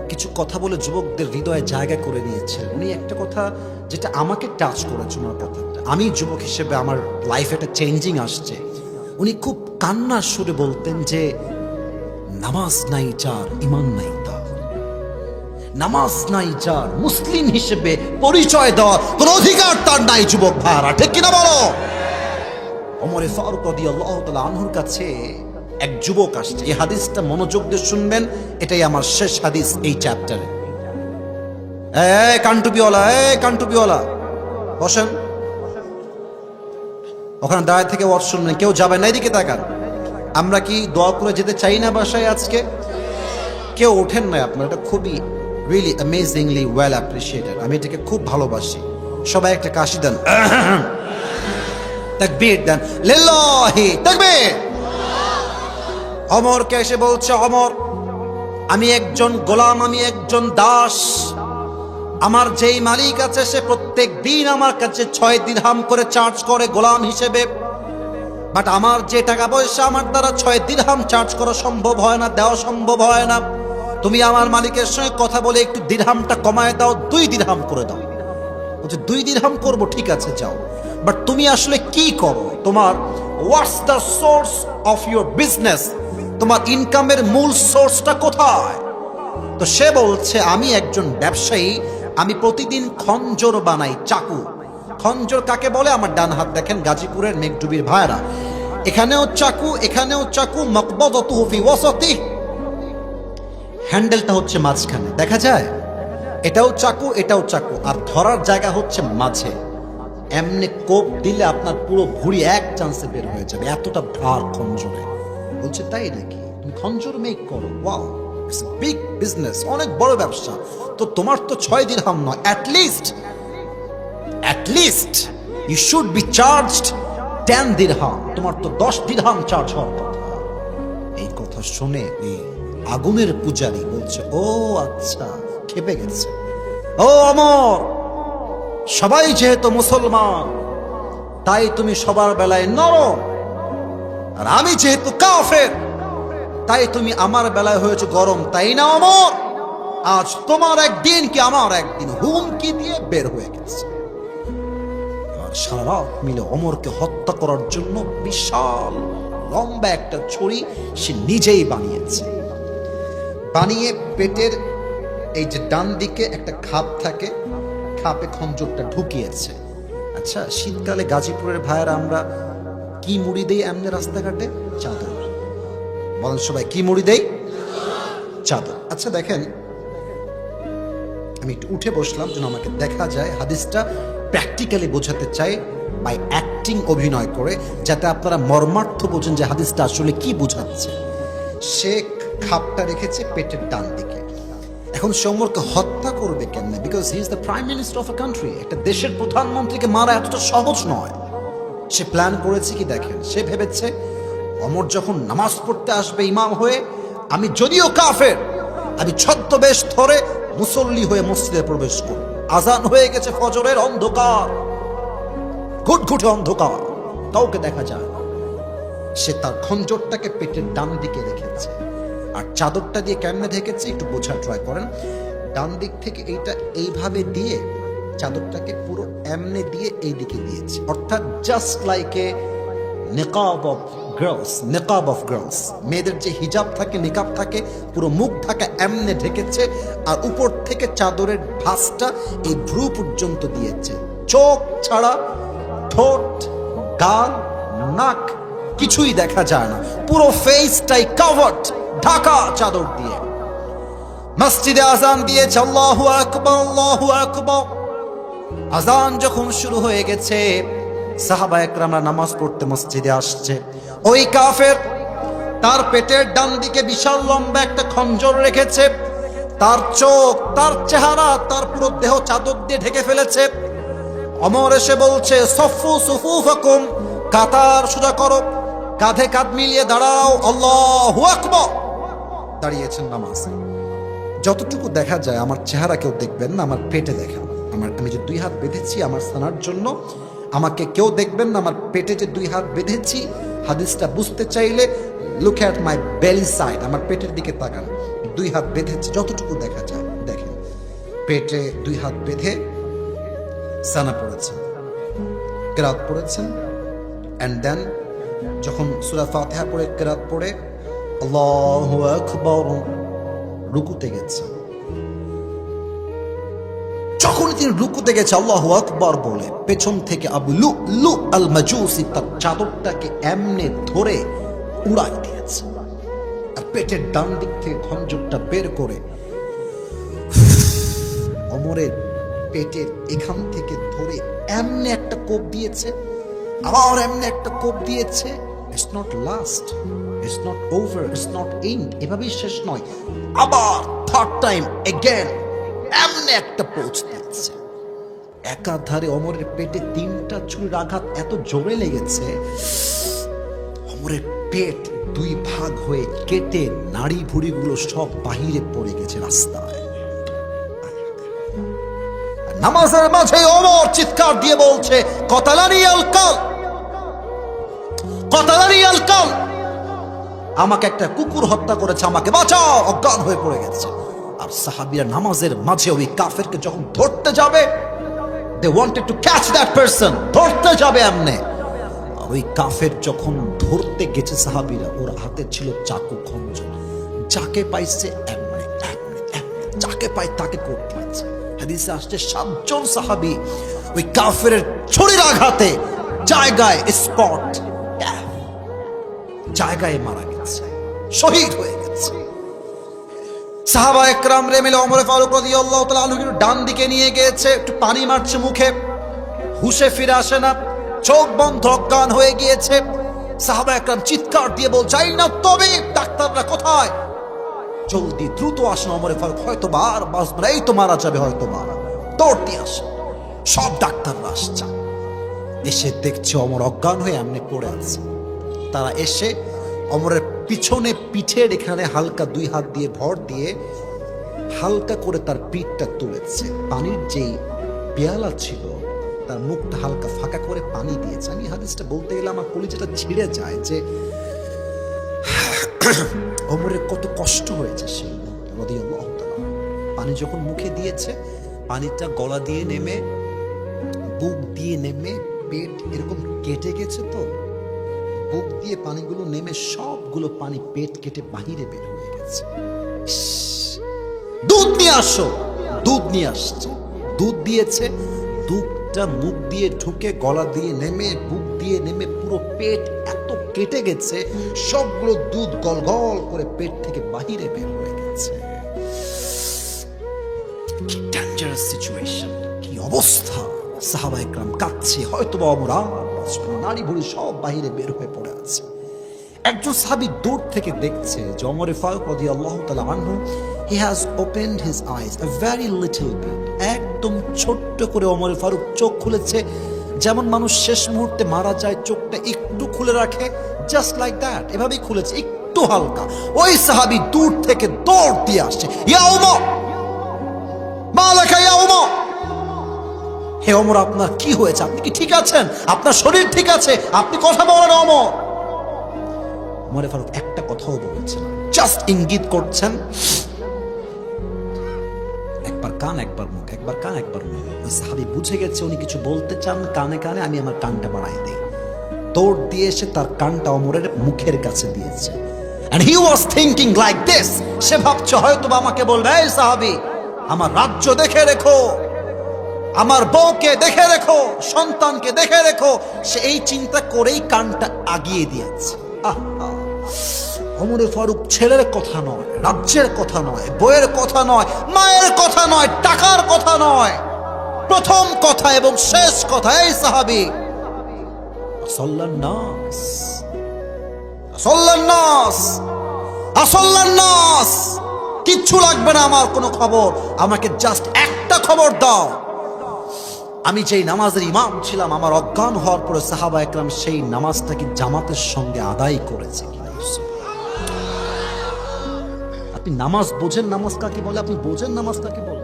কিছু কথা বলে যুবকদের হৃদয়ে জায়গা করে নিয়েছিলেন। উনি একটা কথা যেটা আমাকে টাচ করেছে, ওনার কথাটা, আমি যুবক হিসেবে আমার লাইফে একটা চেঞ্জিং আসছে। উনি খুব কান্নার সুরে বলতেন যে নামাজ নাই যার ইমান নাই তার, নামাজ নাই যার মুসলিম হিসেবে পরিচয় দেওয়ার কোন অধিকার তার নাই। যুবক ভাইরা ঠিক কিনা বলো? ওমরে ফারুক রাদিয়াল্লাহু তাআলা আনহুর কাছে এক যুবক আসছে। এই হাদিসটা মনোযোগ দিয়ে শুনবেন, এটাই আমার শেষ হাদিস এই চ্যাপ্টারে। এই কানটুপিওয়ালা বসেন, ওখানে দাঁড়ায় থেকে ওয়াজ শুনবেন, কেউ যাবে না, এদিকে তাকান। আমরা কি দোয়া করে যেতে চাই না বাসায়? আজকে কেউ ওঠেন না আপনার, এটা খুবই রিয়েলি অ্যামেজিংলি ওয়েল অ্যাপ্রিশিয়েটেড। আমি এটাকে খুব ভালোবাসি। সবাই একটা কাশি দেন, তাকবীর দেন, লিল্লাহি তাকবীর। ওমরকে এসে বলছে, ওমর আমি একজন গোলাম, আমি একজন দাস। আমার যেই মালিক আছে সে প্রত্যেক দিন আমার কাছে 6 দিরহাম করে চার্জ করে গোলাম হিসেবে। বাট আমার যে টাকা পয়সা, আমার দ্বারা 6 দিরহাম চার্জ করা সম্ভব হয় না, দেওয়া সম্ভব হয় না। তুমি আমার মালিকের সঙ্গে কথা বলে একটু দিরহামটা কমায় দাও, 2 দিরহাম করে দাও। বলছে 2 দিরহাম করবো, ঠিক আছে যাও। বাট তুমি আসলে কি করো? তোমার what's the source of your business? তোমার ইনকামের মূল সোর্সটা কোথায়? তো সে বলছে আমি একজন ব্যবসায়ী, আমি প্রতিদিন খঞ্জর বানাই, চাকু। খঞ্জর কাকে বলে? আমার ডান হাত দেখেন, গাজীপুরের মেঘডুবির ভাইরা। এখানেও চাকু, এখানেও চাকু, মাকবাদাতুহু ফি ওয়াসাতিহি, হ্যান্ডেলটা হচ্ছে মাঝখানে, দেখা যায়? এটাও চাকু, এটাও চাকু, আর ধরার জায়গা হচ্ছে মাঝে। এমনি কোপ দিলে আপনার পুরো ভুঁড়ি এক চান্সে বের হয়ে যাবে, এতটা ধার খঞ্জরে। বলছে তাই নাকি, তুমি খঞ্জর মেক করো? Wow, it's a big business, অনেক বড় ব্যবসা। তো তোমার তো 6 দিরহাম নয়, at least you should be charged 10 দিরহাম, তোমার তো 10 দিরহাম চার্জ হওয়ার কথা। এই কথা শুনে এই আগুনের পূজারী বলছে, ও আচ্ছা, খেপে গেছে। ও অমর, সবাই যেহেতু মুসলমান তাই তুমি সবার বেলায় নরম, আর আমি যেহেতু কাফের তাই তুমি আমার বেলায় হয়েছে গরম, তাই না অমর? আজ তোমার একদিন কি আমার একদিন, হুমকি দিয়ে বের হয়ে গেছে। আর সারা রাত মিলে অমরকে হত্যা করার জন্য বিশাল লম্বা একটা ছুরি সে নিজেই বানিয়েছে। বানিয়ে পেটের এই যে ডান দিকে একটা খাপ থাকে, খাপে খঞ্জরটা ঢুকিয়েছে। আচ্ছা, শীতকালে গাজীপুরের ভাইয়েরা আমরা কি মুড়ি দেই এমনি রাস্তাঘাটে? চাদর। বলেন সবাই, কি মুড়ি দেই? চাদর। আচ্ছা দেখেন, আমি একটু উঠে বসলাম যেন আমাকে দেখা যায়। হাদিসটা প্র্যাকটিক্যালি বোঝাতে চাই বাই অ্যাক্টিং, অভিনয় করে, যাতে আপনারা মর্মার্থ বোঝেন যে হাদিসটা আসলে কি বোঝাচ্ছে। সে খাপটা রেখেছে পেটের ডান দিকে। এখন সে অমরকে হত্যা করবে কেমনে? Because he is the prime minister of a country. একটা দেশের প্রধানমন্ত্রীকে মারা এতটা সহজ নয়। সে প্ল্যান করেছে কি দেখেন, সে ভেবেছে অমর যখন নামাজ পড়তে আসবে ইমাম হয়ে, আমি যদিও কাফের, আমি ছদ্মবেশ ধরে মুসল্লি হয়ে মসজিদে প্রবেশ করব। আজান হয়ে গেছে ফজরের, অন্ধকার, ঘুটঘুটে অন্ধকার, কাউকে দেখা যায় না। সে তার খঞ্জরটাকে পেটের ডান দিকে রেখেছে, আর চাদরটা দিয়ে কেমনে ঢেকেছে একটু বোঝার ট্রাই করেন। ডান দিক থেকে এইটা এইভাবে দিয়ে চাদরটাকে পুরো এমনে দিয়ে এই দিকে দিয়েছে, অর্থাৎ জাস্ট লাইক এ নিকাব অফ গার্লস। মেয়েদের যে হিজাব থাকে, নিকাব থাকে, পুরো মুখ ঢাকা এমনে ঢেকেছে, আর উপর থেকে চাদরের ভাঁজটা এই ভ্রু পর্যন্ত দিয়েছে। চোখ ছাড়া ঠোঁট, গাল, নাক কিছুই দেখা যায় না, পুরো ফেসটাই কাভার্ড, ঢাকা চাদর দিয়ে। মসজিদে আজান দিয়েছে, আল্লাহু আকবার, আল্লাহু আকবার। আজান যখন শুরু হয়ে গেছে, সাহাবা একরামরা নামাজ পড়তে মসজিদে আসছে। ওই কাফের তার পেটের ডান দিকে বিশাল লম্বা একটা খঞ্জর রেখেছে, তার চোখ, তার চেহারা, তার পুরো দেহ চাদর দিয়ে ঢেকে ফেলেছে। অমর এসে বলছে, সফু সুফুফাকুম, কাতার সোজা করো, কাঁধে কাঁধ মিলিয়ে দাঁড়াও, আল্লাহু আকবার। দাঁড়িয়েছেন নামাজে। যতটুকু দেখা যায়, আমার চেহারা কেউ দেখবেন না, আমার পেটে দেখেন। আমি যে 2 হাত বেঁধেছি আমার সানার জন্য, আমাকে কেউ দেখবেন না, আমার পেটে যে 2 হাত বেঁধেছি। হাদিসটা বুঝতে চাইলে লুক অ্যাট মাই বেলি সাইড, আমার পেটের দিকে তাকান। 2 হাত বেঁধেছি, যতটুকু দেখা যায় দেখেন। পেটে 2 হাত বেঁধে সানা পড়েছেন, কেরাত পড়েছেন, অ্যান্ড দেন যখন সূরা ফাতিহা পড়ে কেরাত পড়ে আল্লাহু আকবার রুকুতে গেছেন। যখন তিনি রুকুতে গেছে আল্লাহু আকবার বলে, পেছন থেকে আবু লুলু আল মাজুসি তার চাদরটাকে এমনে ধরে উড়াই দিয়েছে, আর পেটের ডান দিক থেকে খঞ্জরটা বের করে অমরের পেটের এখান থেকে ধরে এমনি একটা কোপ দিয়েছে, আবার এমনি একটা কোপ দিয়েছে। It's not last, it's not over, it's not end. এভাবেই শেষ নয়, আবার থার্ড টাইম এগেন এমনি একটা পোঁচ দিয়েছে। একাধারে অমরের পেটে 3টা ছুরির আঘাত এত জোরে লেগেছে, অমরের পেট 2 ভাগ হয়ে কেটে নাড়ি ভুড়িগুলো সব বাহিরে পড়ে গেছে রাস্তায়। নামাজের মাঝে ওমর চিৎকার দিয়ে বলছে, কতালানি আল কাল, কতালানি আল কাল, আমাকে একটা কুকুর হত্যা করেছে, আমাকে বাঁচাও। অজ্ঞান হয়ে পড়ে গেছে। আর সাহাবীরা নামাজের মাঝে ওই কাফেরকে যখন ধরতে যাবে, they wanted to catch that person, ধরতে যাবে এমনে। আর ওই কাফের যখন ধরতে গেছে সাহাবীরা, ওর হাতে ছিল চাকু, খঞ্জর, যাকে পাইছে এমনে এমনে এমনে, যাকে পায় তাকে কোপ দিয়েছে। হাদিসে আসছে 7 জন সাহাবী ওই কাফেরের ছুরির আঘাতে জায়গায় স্পট জায়গায় মারা গেছে, শহীদ হয়ে গেছে। সাহাবা একরাম রে মিলে ওমর ফারুক রাদিয়াল্লাহু তাআলা আনহু ডান দিকে নিয়ে গিয়েছে, একটু পানি মারছে মুখে, হুশে ফিরে আসে না, চোখ বন্ধ, অজ্ঞান হয়ে গিয়েছে। সাহাবা একরাম চিৎকার দিয়ে বল, যাই না তবে, ডাক্তাররা কোথায়? জলদি দ্রুত আসেন ওমর ফারুক, হয়তো বার বাঁচবে না, এই তো মারা যাবে, হয়তো মারা। দৌড় দিয়ে আসে, সব ডাক্তাররা আসছে, এসে দেখছে অমর অজ্ঞান হয়ে এমনি পড়ে আছে। তারা এসে অমরের পিছনে, পিঠের এখানে হালকা দুই হাত দিয়ে ভর দিয়ে হালকা করে তার পিঠটা তুলেছে। পানির যেই পেয়ালা ছিল তার মুখটা হালকা ফাঁকা করে পানি দিয়েছে। আমি হাদিসটা বলতে গেলে আমার কলিজাটা ছিঁড়ে যায় যে অমরের কত কষ্ট হয়েছে সেই রাদিয়াল্লাহু তাআলা। পানি যখন মুখে দিয়েছে, পানিটা গলা দিয়ে নেমে, বুক দিয়ে নেমে, পেট এরকম কেটে গেছে, তো বুক দিয়ে পানিগুলো নেমে সবগুলো পানি পেট কেটে বাহিরে বের হয়ে গেছে। দুধ নিয়ে আসো, দুধ নিয়ে আসছে, দুধ দিয়েছে, দুধটা মুখ দিয়ে ঢুকে গলা দিয়ে নেমে, বুক দিয়ে নেমে পুরো পেট এত কেটে গেছে, সবগুলো দুধ গল গল করে পেট থেকে বাহিরে বের হয়ে গেছে। কি ডেঞ্জারাস সিচুয়েশন, কি অবস্থা! সাহাবা একরাম কাঁদছে, হয়তো বা অমর আর বাঁচবে না, নারী ভুড়ি সব বাহিরে বের হয়ে পড়ে আছে। একজন সাহাবী দূর থেকে দেখছে যে ওমর ফারুক রাদিয়াল্লাহু তাআলা আনহু, he has opened his eyes a very little bit, একদম ছোট্ট করে ওমর ফারুক চোখ খুলেছে, যেমন মানুষ শেষ মুহূর্তে মারা যায় চোখটা একটু খুলে রাখে, জাস্ট লাইক দ্যাট, এভাবেই খুলেছে, একটু হালকা। ওই সাহাবী দূর থেকে দৌড় দিয়ে আসছে, ইয়া ওমর, মা লাকা ইয়া ওমর, হে ওমর আপনার কি হয়েছে? আপনি কি ঠিক আছেন? আপনার শরীর ঠিক আছে? আপনি কথা বলেন ওমর। ওমর ফারুক একটা কথাও বলছেন, জাস্ট ইঙ্গিত করছেন, একবার কান একবার মুখ, একবার কান একবার মুখ। ওই সাহাবী বুঝে গেছে উনি কিছু বলতে চান, কানে কানে, আমি আমার কানটা বাড়াই দেই। দৌড় দিয়ে এসে তার কানটা ওমরের মুখের কাছে দিয়েছে। And he was thinking like this, সে ভাবছে হয়তো আমাকে বলবে, এই সাহাবী, আমার রাজ্য দেখে রেখো, আমার বউকে দেখে রেখো, সন্তানকে দেখে রেখো। সে এই চিন্তা করেই কানটা আগিয়ে দিয়েছে। ওমর ফারুক ছেলের কথা নয়, রাজ্যের কথা নয়, বইয়ের কথা নয়, মায়ের কথা নয়, টাকার কথা নয়, প্রথম কথা এবং শেষ কথা, এই সাহাবী, আসল্লান নাস, আসল্লান নাস, আসল্লান নাস, কিচ্ছু লাগবে না আমার কোনো খবর, আমাকে জাস্ট একটা খবর দাও। আমি যেই নামাজের ইমাম ছিলাম, আমার অজ্ঞান হওয়ার পরে সাহাবা একরাম সেই নামাজটাকে জামাতের সঙ্গে আদায় করেছে। আপনি নামাজ বোঝেন, নামাজ কাকে বলে? আপনি বোঝেন নামাজ কাকে বলে?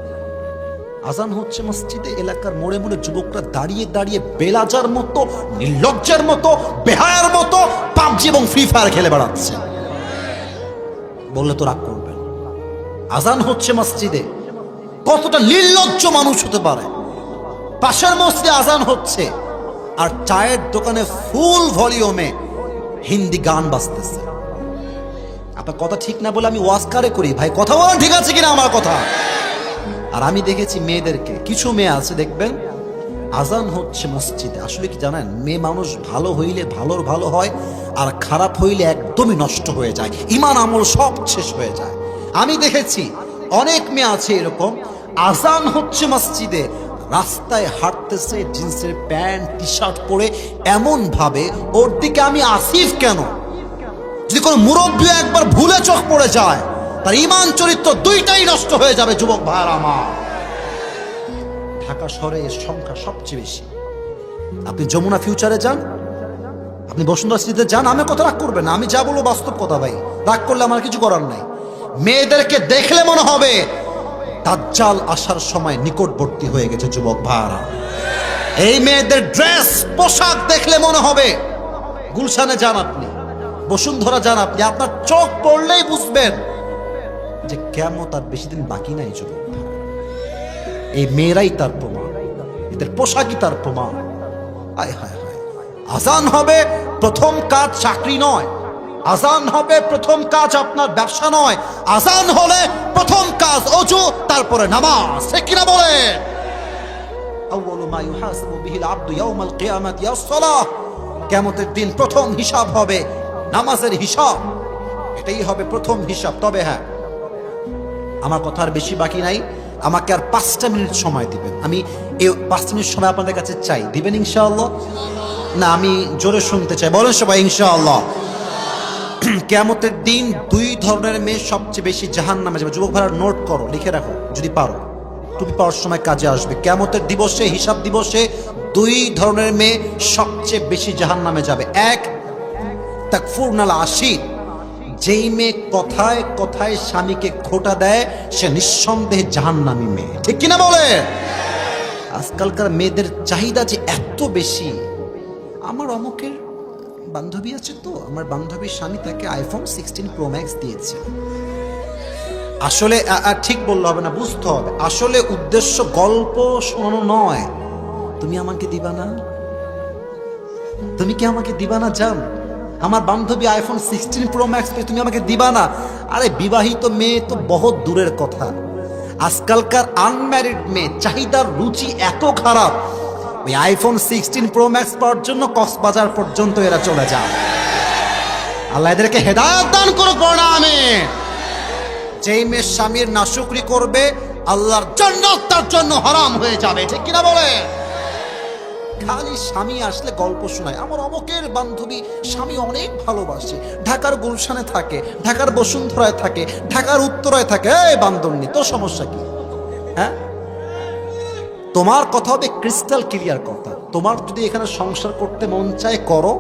আজান হচ্ছে মসজিদে, এলাকার মোড়ে মোড়ে যুবকরা দাঁড়িয়ে দাঁড়িয়ে বেলাজার মতো, নির্লজ্জের মতো, বেহায়ার মতো পাবজি এবং ফ্রি ফায়ার খেলে বেড়াচ্ছে। বললে তো রাগ করবেন। আজান হচ্ছে মসজিদে, কতটা নির্লজ্জ মানুষ হতে পারে! পাশের মসজিদে আজান হচ্ছে আর চায়ের দোকানে ফুল ভলিউমে হিন্দি গান বাজতেছে। আপনার কথা ঠিক না বলে আমি ওয়াজ কারে করি, ভাই কথা বলেন ঠিক আছে কিনা আমার কথা। আর আমি দেখেছি মেয়েদেরকে, কিছু মেয়ে আছে দেখবেন আজান হচ্ছে মসজিদে, আসলে কি জানেন, মেয়ে মানুষ ভালো হইলে ভালোর ভালো হয়, আর খারাপ হইলে একদমই নষ্ট হয়ে যায়, ইমান আমল সব শেষ হয়ে যায়। আমি দেখেছি অনেক মেয়ে আছে এরকম, আজান হচ্ছে মসজিদে, রাস্তায় হাঁটতেছে জিন্সের প্যান্ট টি শার্ট পরে, এমন ভাবে ওর দিকে আমি আসিফ কেন? যদি কোনো মুরব্বী একবার ভুলে চোখ পড়ে যায়, তার ইমান চরিত্র দুইটাই নষ্ট হয়ে যাবে। যুবক ভাইরা আমার, ঢাকা শহরে এর সংখ্যা সবচেয়ে বেশি। আপনি যমুনা ফিউচারে যান, আপনি বসুন্ধরা সিটিতে যান, আমি কথা রাগ করবেন না, আমি যা বলবো বাস্তব কথা ভাই, রাগ করলে আমার কিছু করার নাই। মেয়েদেরকে দেখলে মনে হবে দাজ্জাল আসার সময় নিকটবর্তী হয়ে গেছে। যুবক ভাইরা, এই মেয়েদের ড্রেস পোশাক দেখলে মনে হবে, গুলশানে যান আপনি, বসুন্ধরা যান আপনি, আপনার চোখ পড়লেই বুঝবেন যে কিয়ামত আর বেশি দিন বাকি নাই। যুবক, এই মেয়েরাই তার প্রমাণ, এদের পোশাকই তার প্রমাণ। আয় হায় হায়, আজান হবে প্রথম কাজ চাকরি নয়, আজান হবে প্রথম কাজ আপনার ব্যবসা নয়, আজান হলে প্রথম কাজ ওযু, তারপরে নামাজ। ঠিক কিনা বলেন? আউয়ালু মা ইউহাসাবু বিহিল আবদু ইয়াউমাল কিয়ামাতি আস-সালাহ। কিয়ামতের দিন প্রথম হিসাব হবে নামাজের হিসাব, এটাই হবে প্রথম হিসাব। তবে হ্যাঁ, আমার কথা আর বেশি বাকি নাই, আমাকে আর 5টা মিনিট সময় দিবেন। আমি এই 5 মিনিট সময় আপনাদের কাছে চাই, দিবেন ইনশাআল্লাহ? না, আমি জোরে শুনতে চাই, বলেন সবাই ইনশাআল্লাহ। কিয়ামতের দিন 2 ধরনের মেয়ে সবচেয়ে বেশি জাহান্নামে যাবে। যুবক ভাইরা নোট করো, লিখে রাখো যদি পারো, টুপি পাওয়ার সময় কাজে আসবে। কিয়ামতের দিবসে, হিসাব দিবসে 2 ধরনের মেয়ে সবচেয়ে বেশি জাহান্নামে যাবে। এক, তাকফুরনাল আশির, যেই মেয়ে কথায় কথায় স্বামীকে খোঁটা দেয় সে নিঃসন্দেহে জাহান্নামী মেয়ে, ঠিক কিনা বলে? আজকালকার মেয়েদের চাহিদা যে এত বেশি। আমার অমুকের বান্ধবী আছে, তো আমার বান্ধবীর স্বামী তাকে আইফোন 16 প্রো ম্যাক্স দিয়েছে। আসলে ঠিক বললে হবে না, বুঝতে হবে আসলে উদ্দেশ্য গল্প শোনানো নয়। তুমি আমাকে দিবা না? তুমি কি আমাকে দিবা না জান? আমার বান্ধবী আইফোন 16 প্রো ম্যাক্স পেয়ে তুমি আমাকে দিবা না? আরে বিবাহিত মেয়ে তো বহুত দূরের কথা, আজকালকার আনম্যারিড মেয়ে চাহিদার রুচি এত খারাপ, ওই আইফোন 16 প্রো ম্যাক্স পাওয়ার জন্য কক্সবাজার পর্যন্ত এরা চলে যায়। আল্লাহ এদেরকে হেদায়েত দান করুক, বড় আমিন। যেই মেয়ে স্বামীর নাশুকরি করবে আল্লাহর জান্নাত তার জন্য হারাম হয়ে যাবে, ঠিক কিনা বলে? খালি স্বামী আসলে গল্প শোনায়, আমার অমুকের বান্ধবী স্বামী অনেক ভালোবাসে, ঢাকার গুলশানে থাকে, ঢাকার বসুন্ধরায় থাকে, ঢাকার উত্তরায় থাকে। এই বান্দরনি, তোর সমস্যা কি? হ্যাঁ, তোমার কথা হবে ক্রিস্টাল ক্লিয়ার কথা। তোমার যদি এখানে সংসার করতে মন চায় করো,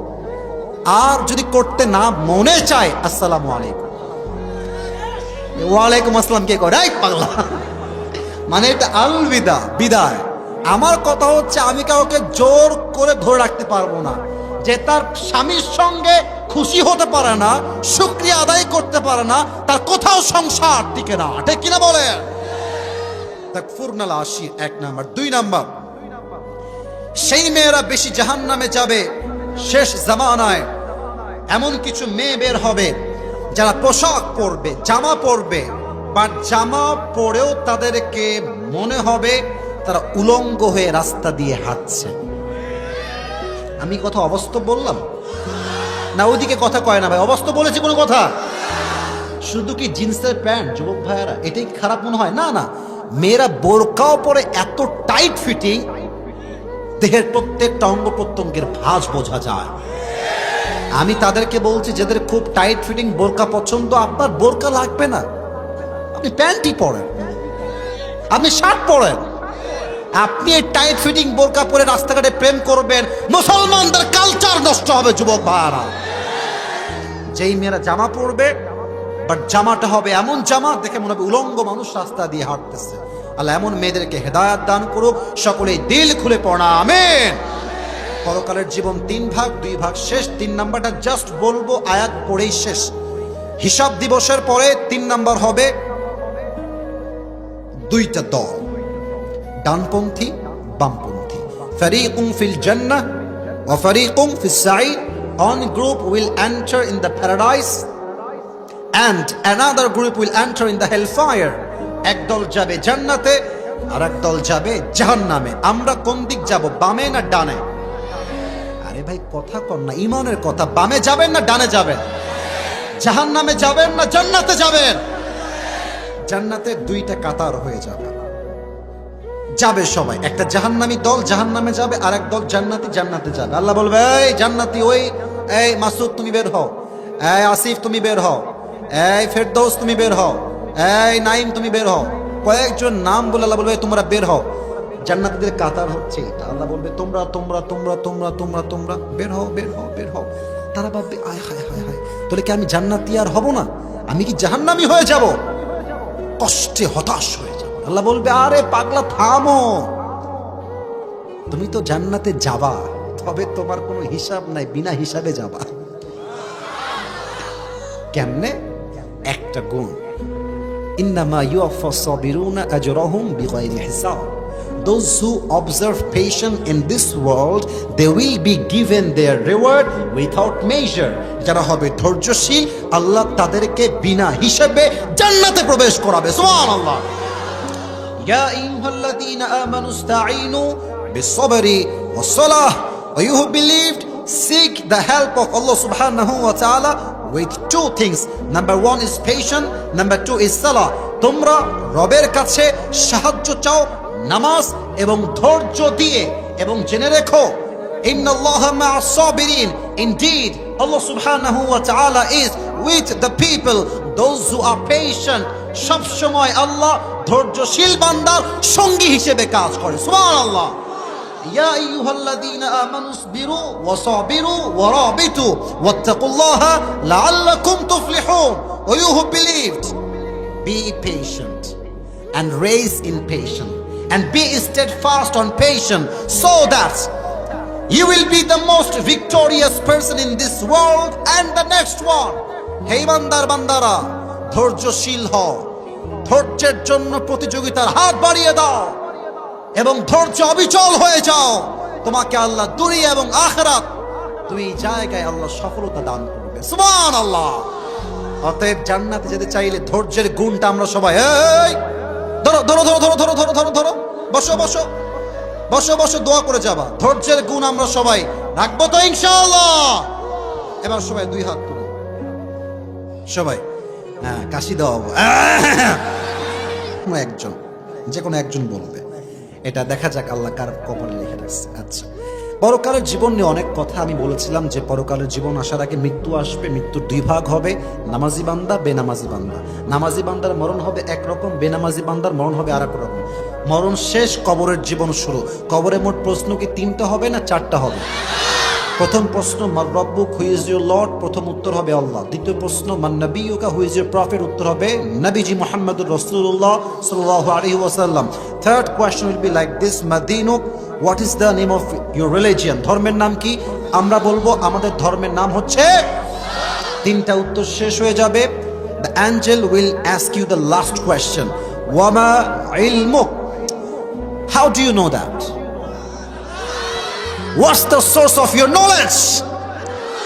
আর যদি করতে না মনে চায় আসসালামু আলাইকুম। ওয়ালাইকুম আসসালাম কে করে? পাগলা, মানে এটা আলবিদা, বিদায়। আমার কথা হচ্ছে আমি কাউকে জোর করে ধরে রাখতে পারবো না। যে তার স্বামীর সঙ্গে খুশি হতে পারে না, শুকরিয়া আদায় করতে পারে না, তার কোথাও সংসার টিকে না, ঠিক কিনা বলে? তাকফুরনাল আশির 1 নাম্বার। 2 নাম্বার, সেই মেয়েরা বেশি জাহান্নামে যাবে শেষ জামানায়। এমন কিছু মেয়ে বের হবে যারা পোশাক পরবে, জামা পরবে, বাট জামা পরেও তাদেরকে মনে হবে তারা উলঙ্গ হয়ে রাস্তা দিয়ে হাঁটছে। আমি কথা অবাস্তব বললাম না? ওইদিকে কথা কয় না ভাই, অবাস্তব বলেছি কোনো কথা? শুধু কি জিন্সের প্যান্ট যুবক ভাইয়ারা এটাই খারাপ মনে হয়? না না, মেয়েরা বোরকাও পরে এত টাইট ফিটিং, দেহের প্রত্যেকটা অঙ্গ প্রত্যঙ্গের ভাঁজ বোঝা যায়। আমি তাদেরকে বলছি যাদের খুব টাইট ফিটিং বোরকা পছন্দ, আপনার বোরকা লাগবে না, আপনি প্যান্টই পরেন, আপনি শার্ট পরেন। আপনি এই টাইট ফিটিং বোরকা পরে রাস্তাঘাটে প্রেম করবেন, মুসলমানদের কালচার নষ্ট হবে যুবক ভাইরা। যেই মেয়েরা জামা পরবে, বাট জামাটা হবে এমন জামা দেখে মনে হবে উলঙ্গ মানুষ রাস্তা দিয়ে হাঁটতেছে। আল্লাহ এমন মেয়েদেরকে হেদায়েত দান করুক, সকলেই দিল খুলে পড়া আমিন। পরকালের জীবন 3 ভাগ, 2 ভাগ শেষ। 3 নাম্বারটা জাস্ট বলবো, আয়াত পড়েই শেষ। হিসাব দিবসের পরে 3 নাম্বার হবে 2টা দল, ডানপন্থী বামপন্থী। ফারিকুম ফিল জান্নাহ ওয়া ফারিকুম ফিস Saeed. One group will enter in the paradise and another group will enter in the hellfire. এক দল যাবে জান্নাতে আর এক দল যাবে জাহান্নামে। আমরা কোন দিক যাব, বামে না ডানে? আরে ভাই কথা কর না, ঈমানের কথা। বামে যাবেন না ডানে যাবেন? জাহান্নামে যাবেন না জান্নাতে যাবেন? জান্নাতে 2টা কাতার হয়ে যাবে, যাবে সবাই। একটা জাহান্নামী দল জাহান্নামে যাবে, আর এক দল জান্নাতি জান্নাতে যাবে। আল্লাহ বলবে, এই জান্নাতি, ওই এই মাসুদ তুমি বের হও, এই আসিফ তুমি বের হও, এই ফেরদৌস তুমি বের হও, এই নাইম তুমি বের হও। কয়েকজন নাম বলে আল্লাহ বলবে তোমরা বের হও। জান্নাতীদের কাতার হচ্ছে এটা। আল্লাহ বলবে তোমরা তোমরা তোমরা তোমরা তোমরা তোমরা বের হও, বের হও, বের হও। তারা ভাববে, আয় হায় হায় হায়, তাহলে কি আমি জান্নাতি আর হব না? আমি কি জাহান্নামী হয়ে যাব? কষ্টে হতাশ হয়ে যাব। আল্লাহ বলবে, আরে পাগলা থামো, তুমি তো জান্নাতে যাবা, তবে তোমার কোনো হিসাব নাই, বিনা হিসাবে যাবা। কেমনে? একটা গুণ, ইন্নামা ইউওয়াফাস সাবিরুনা আজরাহুম বিগাইরি হিসাব। Those who observe patience in this world, they will be given their reward without measure. যারা হবে ধৈর্যশীল, আল্লাহ তাদেরকে বিনা হিসাবে জান্নাতে প্রবেশ করাবে। সুবহানাল্লাহ। ইয়া আইয়ুহাল্লাযীনা আমানু ইসতাঈনু বিস-সাবরি ওয়াস-সালাহ ওয়া you who believed, seek the help of Allah subhanahu wa ta'ala with two things. Number one is patience, number two is salah. তোমরা রবের কাছে সাহায্য চাও নামাজ এবং ধৈর্য দিয়ে, এবং জেনে রেখো ইন্নাল্লাহা মা'আস Saverin, indeed Allah subhanahu wa ta'ala is with the people those who are patient. সব সময় আল্লাহ ধৈর্যশীল বান্দার সঙ্গী হিসেবে কাজ করে। সুবহানাল্লাহ। ইয়া আইয়ুহাল্লাযীনা আমানু ইসবিরু ওয়া সাবিরু ওয়া রাবিতু ওয়াত্তাকুল্লাহা লাআল্লাকুম তুফলিহুন। O you who believed, be patient and raise in patience and be steadfast on patience, so that you will be the most victorious person in this world and the next one. Hey বান্দার বান্দারা, ধৈর্যশীল হও, ধৈর্যের জন্য প্রতিযোগিতার হাত বাড়িয়ে দাও এবং ধৈর্য অবিচল হয়ে যাও। তোমাকে আল্লাহ দুনিয়া এবং আখিরাত দুই জায়গায় আল্লাহ সফলতা দান করবে। সুবহানাল্লাহ। অতএব জান্নাতে যেতে চাইলে ধৈর্যের গুণটা আমরা সবাই, এই ধরো ধরো ধরো ধরো ধরো ধরো ধরো ধরো, বসো বসো বসো বসো, দোয়া করে যাবা। ধৈর্যের গুণ আমরা সবাই রাখবো তো ইনশাআল্লাহ। এবার সবাই দুই হাত তুলে সবাই, হ্যাঁ, কাশি দাও একজন, যে কোনো একজন বলবে। এটা দেখা যাক আল্লাহ কার কপালে লিখে রাখছে। আচ্ছা, পরকালের জীবন নিয়ে অনেক কথা আমি বলেছিলাম যে পরকালের জীবন আসার আগে মৃত্যু আসবে। মৃত্যুর দুই ভাগ হবে, নামাজি বান্দা, বেনামাজি বান্দা। নামাজি বান্দার মরণ হবে একরকম, বেনামাজি বান্দার মরণ হবে আর এক রকম। মরণ শেষ, কবরের জীবন শুরু। কবরে মোট প্রশ্ন কি তিনটা হবে না চারটা হবে? প্রথম প্রশ্ন মার রব্বুক, হু ইজ ইউর লর্ড, প্রথম উত্তর হবে আল্লাহ। দ্বিতীয় প্রশ্ন মান নাবিয়ুকা, হু ইজ ইউর প্রফেট, উত্তর হবে নবীজি মুহাম্মদুর রাসূলুল্লাহ সাল্লাল্লাহু আলাইহি ওয়াসাল্লাম। Third question will be like this, মাদিনুক, what is the name of your religion, ধর্মের নাম কি? আমরা বলবো আমাদের ধর্মের নাম হচ্ছে, তিনটা উত্তর শেষ হয়ে যাবে। The angel will ask you the last question, ওয়ামা ইলমুক, how do you know that? What's the source of your knowledge?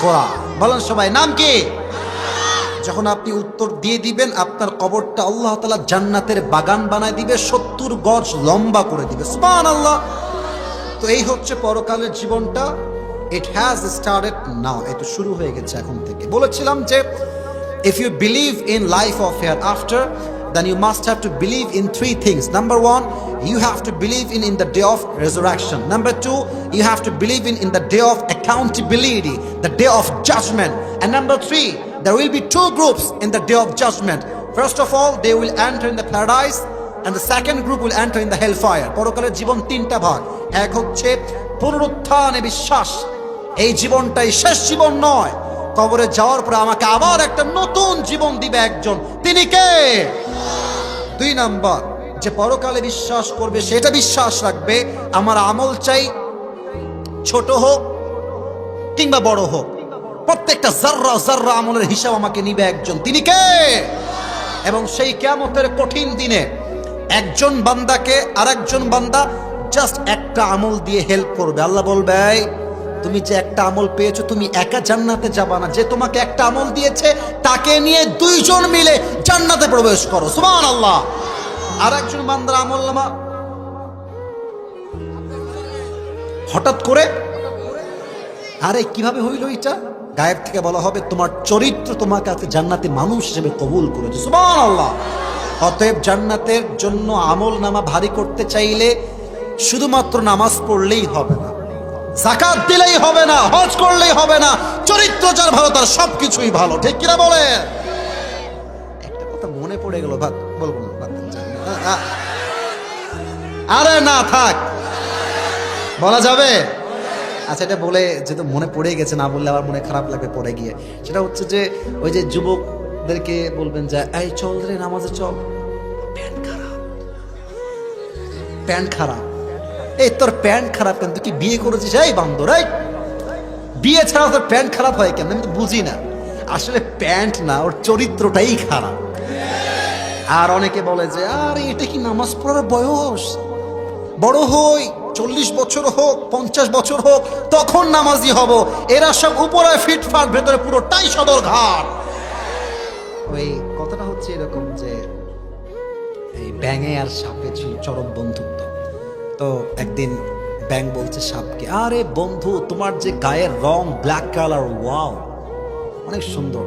কোরআন। বলেন সবাই, নাম কি? যখন আপনি উত্তর দিয়ে দিবেন, আপনার কবরটা আল্লাহ তাআলা জান্নাতের বাগান বানায় দিবে, 70 গজ লম্বা করে দিবে। সুবহানাল্লাহ। তো এই হচ্ছে পরকালের জীবনটা। ইট হ্যাজ স্টার্টেড নাও, এটা শুরু হয়ে গেছে এখন থেকে। বলেছিলাম যে if you believe in life of hereafter, then you must have to believe in three things. Number one, you have to believe in the day of resurrection. Number two, you have to believe in the day of accountability, the day of judgment. And number three, there will be two groups in the day of judgment. First of all, they will enter in the paradise, and the second group will enter in the hellfire. পরকালের জীবন তিনটা ভাগ। এক হচ্ছে পুনরুত্থানে বিশ্বাস, এই জীবনটাই শেষ জীবন নয়, কবরে যাওয়ার পর আমাকে আবার একটা নতুন জীবন দিবে একজন, তিনি কে? দুই নাম্বার, যে পরকালে বিশ্বাস করবে সেটা বিশ্বাস রাখবে আমার আমল চাই ছোট হোক কিংবা বড় হোক, প্রত্যেকটা জাররা জাররা আমলের হিসাব আমাকে নিবে একজন, তিনি কে? এবং সেই কিয়ামতের কঠিন দিনে একজন বান্দাকে আরেকজন বান্দা জাস্ট একটা আমল দিয়ে হেল্প করবে। আল্লাহ বলবে, তুমি যে একটা আমল পেয়েছো, তুমি একা জান্নাতে যাবা না, যে তোমাকে একটা আমল দিয়েছে তাকে নিয়ে দুইজন মিলে জান্নাতে প্রবেশ করো। সুবহানাল্লাহ। আর একজন বান্দার আমল নামা হঠাৎ করে, আরে কিভাবে হইল এটা, গায়েব থেকে বলা হবে তোমার চরিত্র তোমাকে আজকে জান্নাতি মানুষ হিসেবে কবুল করেছে। সুবহানাল্লাহ। অতএব জান্নাতের জন্য আমল নামা ভারী করতে চাইলে শুধুমাত্র নামাজ পড়লেই হবে না, যাকাত দিলেই হবে না, হজ করলেই হবে না, চরিত্র যার ভালো তার সবকিছুই ভালো। ঠিক কিনা বলে? একটা কথা মনে পড়ে গেল, বলবো না, আরে না থাক, বলা যাবে? আচ্ছা, এটা বলে যেহেতু মনে পড়ে গেছে, না বললে আবার মনে খারাপ লাগবে পড়ে গিয়ে। সেটা হচ্ছে যে ওই যে যুবকদেরকে বলবেন যে এই চল রে নামাজে চল, প্যান্ট খারাপ, প্যান্ট খারাপ। এই তোর প্যান্ট খারাপ কেন? তুই কি বিয়ে করেছিস? এই বান্দর, এই বিয়ে ছাড়া তোর প্যান্ট খারাপ হয় কেন? আমি তো বুঝি না। আসলে প্যান্ট না, ওর চরিত্রটাই খারাপ। আর অনেকে বলে যে আরে এটা কি নামাজ পড়ার বয়স, বড় হই, 40 বছর হোক 50 বছর হোক তখন নামাজি হব। এরা সব উপরে ফিটফাট, ভেতরে পুরোটাই সদর ঘাট। ওই কথাটা হচ্ছে এরকম যে এই ব্যাঙে আর সাপে ছিল চরম বন্ধুত্ব। তো একদিন ব্যাং বলছে সাপকে, আরে বন্ধু তোমার যে গায়ের রং ব্ল্যাক কালার, ওয়াও অনেক সুন্দর,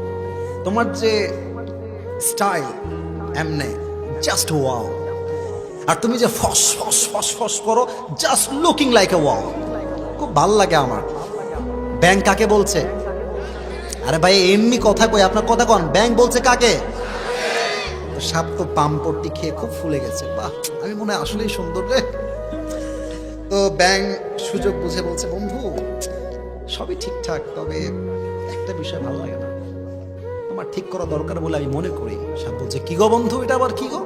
তোমার যে স্টাইল এমনে জাস্ট ওয়াও, আর তুমি যে ফস ফস ফস ফস করো just looking like a wow, খুব ভাল লাগে আমার। ব্যাং কাকে বলছে? আরে ভাই এমনি কথা কই, আপনার কথা কন, ব্যাং বলছে কাকে? সাপ তো পামপট্টি খেয়ে খুব ফুলে গেছে, বাহ আমি মনে হয় আসলেই সুন্দর রে। তো ব্যাং সুযোগ বুঝে বলছে, বন্ধু সবই ঠিকঠাক, তবে একটা বিষয় ভালো লাগে না, তোমার ঠিক করা দরকার বলে আমি মনে করি। সাপ বলছে, কি গো বন্ধু, এটা আবার কি গো?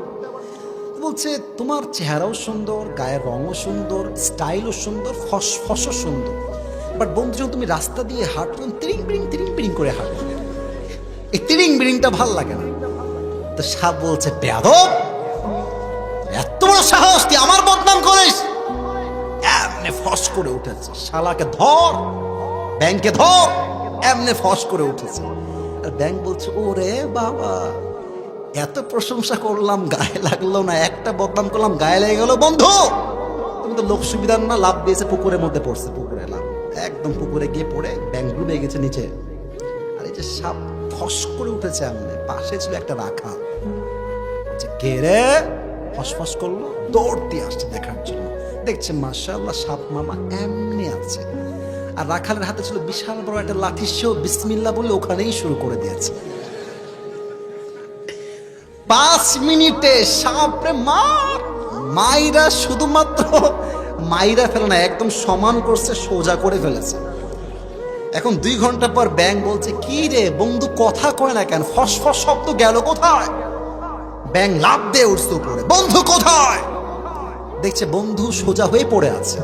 বলছে, তোমার চেহারাও সুন্দর, গায়ের রঙও সুন্দর, স্টাইলও সুন্দর, ফসফসও সুন্দর, বাট বন্ধু যখন তুমি রাস্তা দিয়ে হাঁটো তিরিং বিরিং করে হাঁটো, এই তিরিং বিরিংটা ভাল লাগে না। তো সাপ বলছে, বেয়াদব, এত বড় সাহস, তুই আমার বদনাম করিস? এমনে ফস করে উঠেছে, শালাকে ধর, ব্যাংকে ধর, এমনে ফস করে উঠেছে। আর ব্যাংক বলছে, ওরে বাবা, এত প্রশংসা করলাম গায়ে লাগলো না, একটা বদনাম করলাম গায়ে লেগে গেল। বন্ধু তুমি তো লোক সুবিধার না, লাভ দিয়েছে পুকুরের মধ্যে পড়ছে, পুকুরে লাভ, একদম পুকুরে গিয়ে পড়ে ব্যাংক ডুবে গেছে নিচে। আর এই যে সাপ ফস করে উঠেছে, এমনি পাশে ছিল একটা রাখাল, কে রে, ফসফস করলো, দৌড় দিয়ে আসছে দেখার জন্য, দেখছে মাশাআল্লাহ সাপ মামা এমনি আছে, আর রাখালের হাতে ছিল বিশাল বড় একটা লাঠি, সেও বিসমিল্লাহ বলে ওখানেই শুরু করে দিয়েছে। 5 মিনিটে সাপরে মাইরা শুধুমাত্র মাইরা ফেলে না, একদম সমান করছে, সোজা করে ফেলেছে। এখন 2 ঘন্টা পর ব্যাং বলছে, কি রে বন্ধু কথা কয় না কেন, ফসফস শব্দ গেল কোথায়? ব্যাং লাফ দিয়ে উঠছে উপরে, বন্ধু কোথায়? দেখছে বন্ধু সোজা হয়ে পড়ে আছে।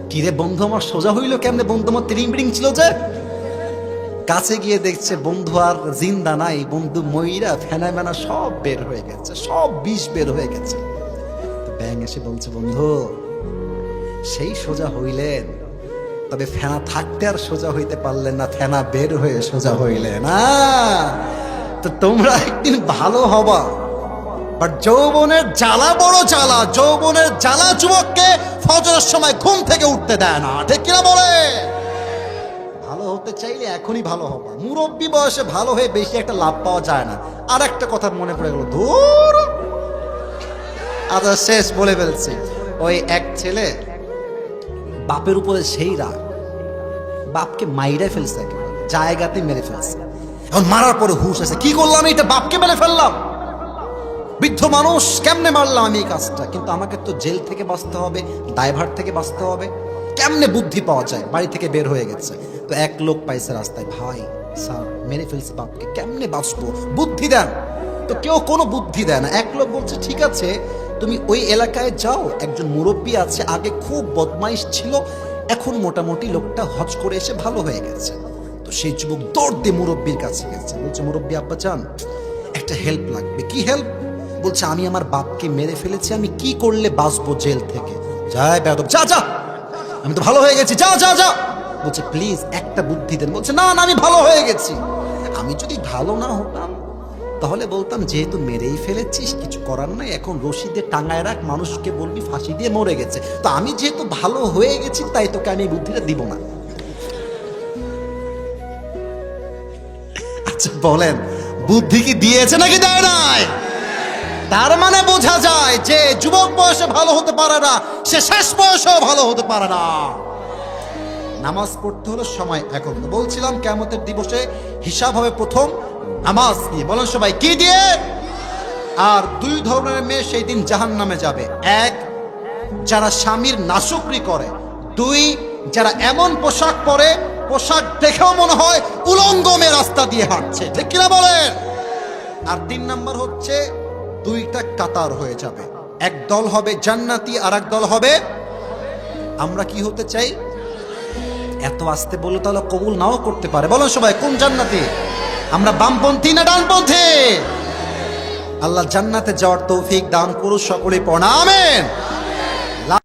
কি রে বন্ধু আমার সোজা হইলো কেমনে, বন্ধু আমার তিরিং বিরিং ছিল যে। কাছে গিয়ে দেখছে বন্ধু আর জিন্দা নাই, বন্ধু ময়রা ফেনা মেনা সব বের হয়ে গেছে, সব বিষ বের হয়ে গেছে। ব্যাং এসে বলছে, বন্ধু সেই সোজা হইলেন, তবে ফেনা থাকতে আর সোজা হইতে পারলেন না, ফেনা বের হয়ে সোজা হইলেন না। তো তোমরা একদিন ভালো হবা, বাট যৌবনের জ্বালা বড় জ্বালা, যৌবনের জ্বালা যুবককে ফজরের সময় ঘুম থেকে উঠতে দেয় না, ঠিক কিনা বলে? ভালো হতে চাইলে এখনই ভালো হবা, মুরব্বী বয়সে ভালো হয়ে বেশি একটা লাভ পাওয়া যায় না। আর একটা কথা মনে পড়ে গেল, ধুর আচ্ছা শেষ বলে ফেলছি। ওই এক ছেলে বাপের উপরে সেই রাগ, বাপকে মাইরা ফেলছে, জায়গাতে মেরে ফেলছে। এখন মারার পরে হুশ আছে, কি করলাম এটা, বাপকে মেরে ফেললাম, বৃদ্ধ মানুষ, কেমনে মারলাম আমি এই কাজটা, কিন্তু আমাকে তো জেল থেকে বাঁচতে হবে, দায়ভার থেকে বাঁচতে হবে, কেমনে বুদ্ধি পাওয়া যায়, বাড়ি থেকে বের হয়ে গেছে। তো এক লোক পাইছে রাস্তায়, ভাই স্যার মেরে ফেলছে বাপকে, কেমনে বাঁচবো, বুদ্ধি দেন। তো কেউ কোনো বুদ্ধি দেয় না। এক লোক বলছে, ঠিক আছে তুমি ওই এলাকায় যাও, একজন মুরব্বী আছে, আগে খুব বদমাইশ ছিল, এখন মোটামুটি লোকটা হজ করে এসে ভালো হয়ে গেছে। তো সেই যুবক দৌড় দিয়ে মুরব্বীর কাছে গেছে, বলছে, মুরব্বী আব্বা চান একটা হেল্প লাগবে। কি হেল্প? বলছে, আমি আমার বাপকে মেরে ফেলেছি, আমি কি করলে বাঁচবো জেল থেকে? যাই বেয়াদব, যা যা, আমি তো ভালো হয়ে গেছি, যা যা যা। বলছে, প্লিজ একটা বুদ্ধি দেন। বলছে, না না আমি ভালো হয়ে গেছি, আমি যদি ভালো না হতাম তাহলে বলতাম যেহেতু মেরেই ফেলেছিস কিছু করার নাই, এখন রশি দিয়ে টাঙায় রাখ, মানুষকে বলবি ফাঁসি দিয়ে মরে গেছে। তো আমি যেহেতু ভালো হয়ে গেছি তাই তোকে আমি এই বুদ্ধিটা দিব না। আচ্ছা বলেন, বুদ্ধি কি দিয়েছে নাকি দেয় নাই? তার মানে বোঝা যায় যে যুবক বয়সে ভালো হতে পারে না, সে শেষ বয়সেও ভালো হতে পারে না। নামাজ পড়তে হলো সময় এখন। তো বলছিলাম কিয়ামতের দিবসে হিসাব হবে প্রথম নামাজ দিয়ে। বলেন সবাই, কি দিয়ে? আর 2 ধরনের মেয়ে সেই দিন জাহান্নামে যাবে। 1, যারা স্বামীর নাশুকরি করে। 2, যারা এমন পোশাক পরে, পোশাক দেখেও মনে হয় উলঙ্গ মেয়ে রাস্তা দিয়ে হাঁটছে, ঠিক কিনা বলেন? আর 3 নাম্বার হচ্ছে 2টা কাতার হয়ে যাবে, এক দল হবে জান্নাতি আর এক দল হবে। আমরা কি হতে চাই? এত আসতে বললে তাহলে কবুল নাও করতে পারে। বলো সবাই, কোন জান্নাতি? আমরা বামপন্থী না ডানপন্থী? আল্লাহ জান্নাতে যাওয়ার তৌফিক দান করুন, সকলেই পড়া আমিন।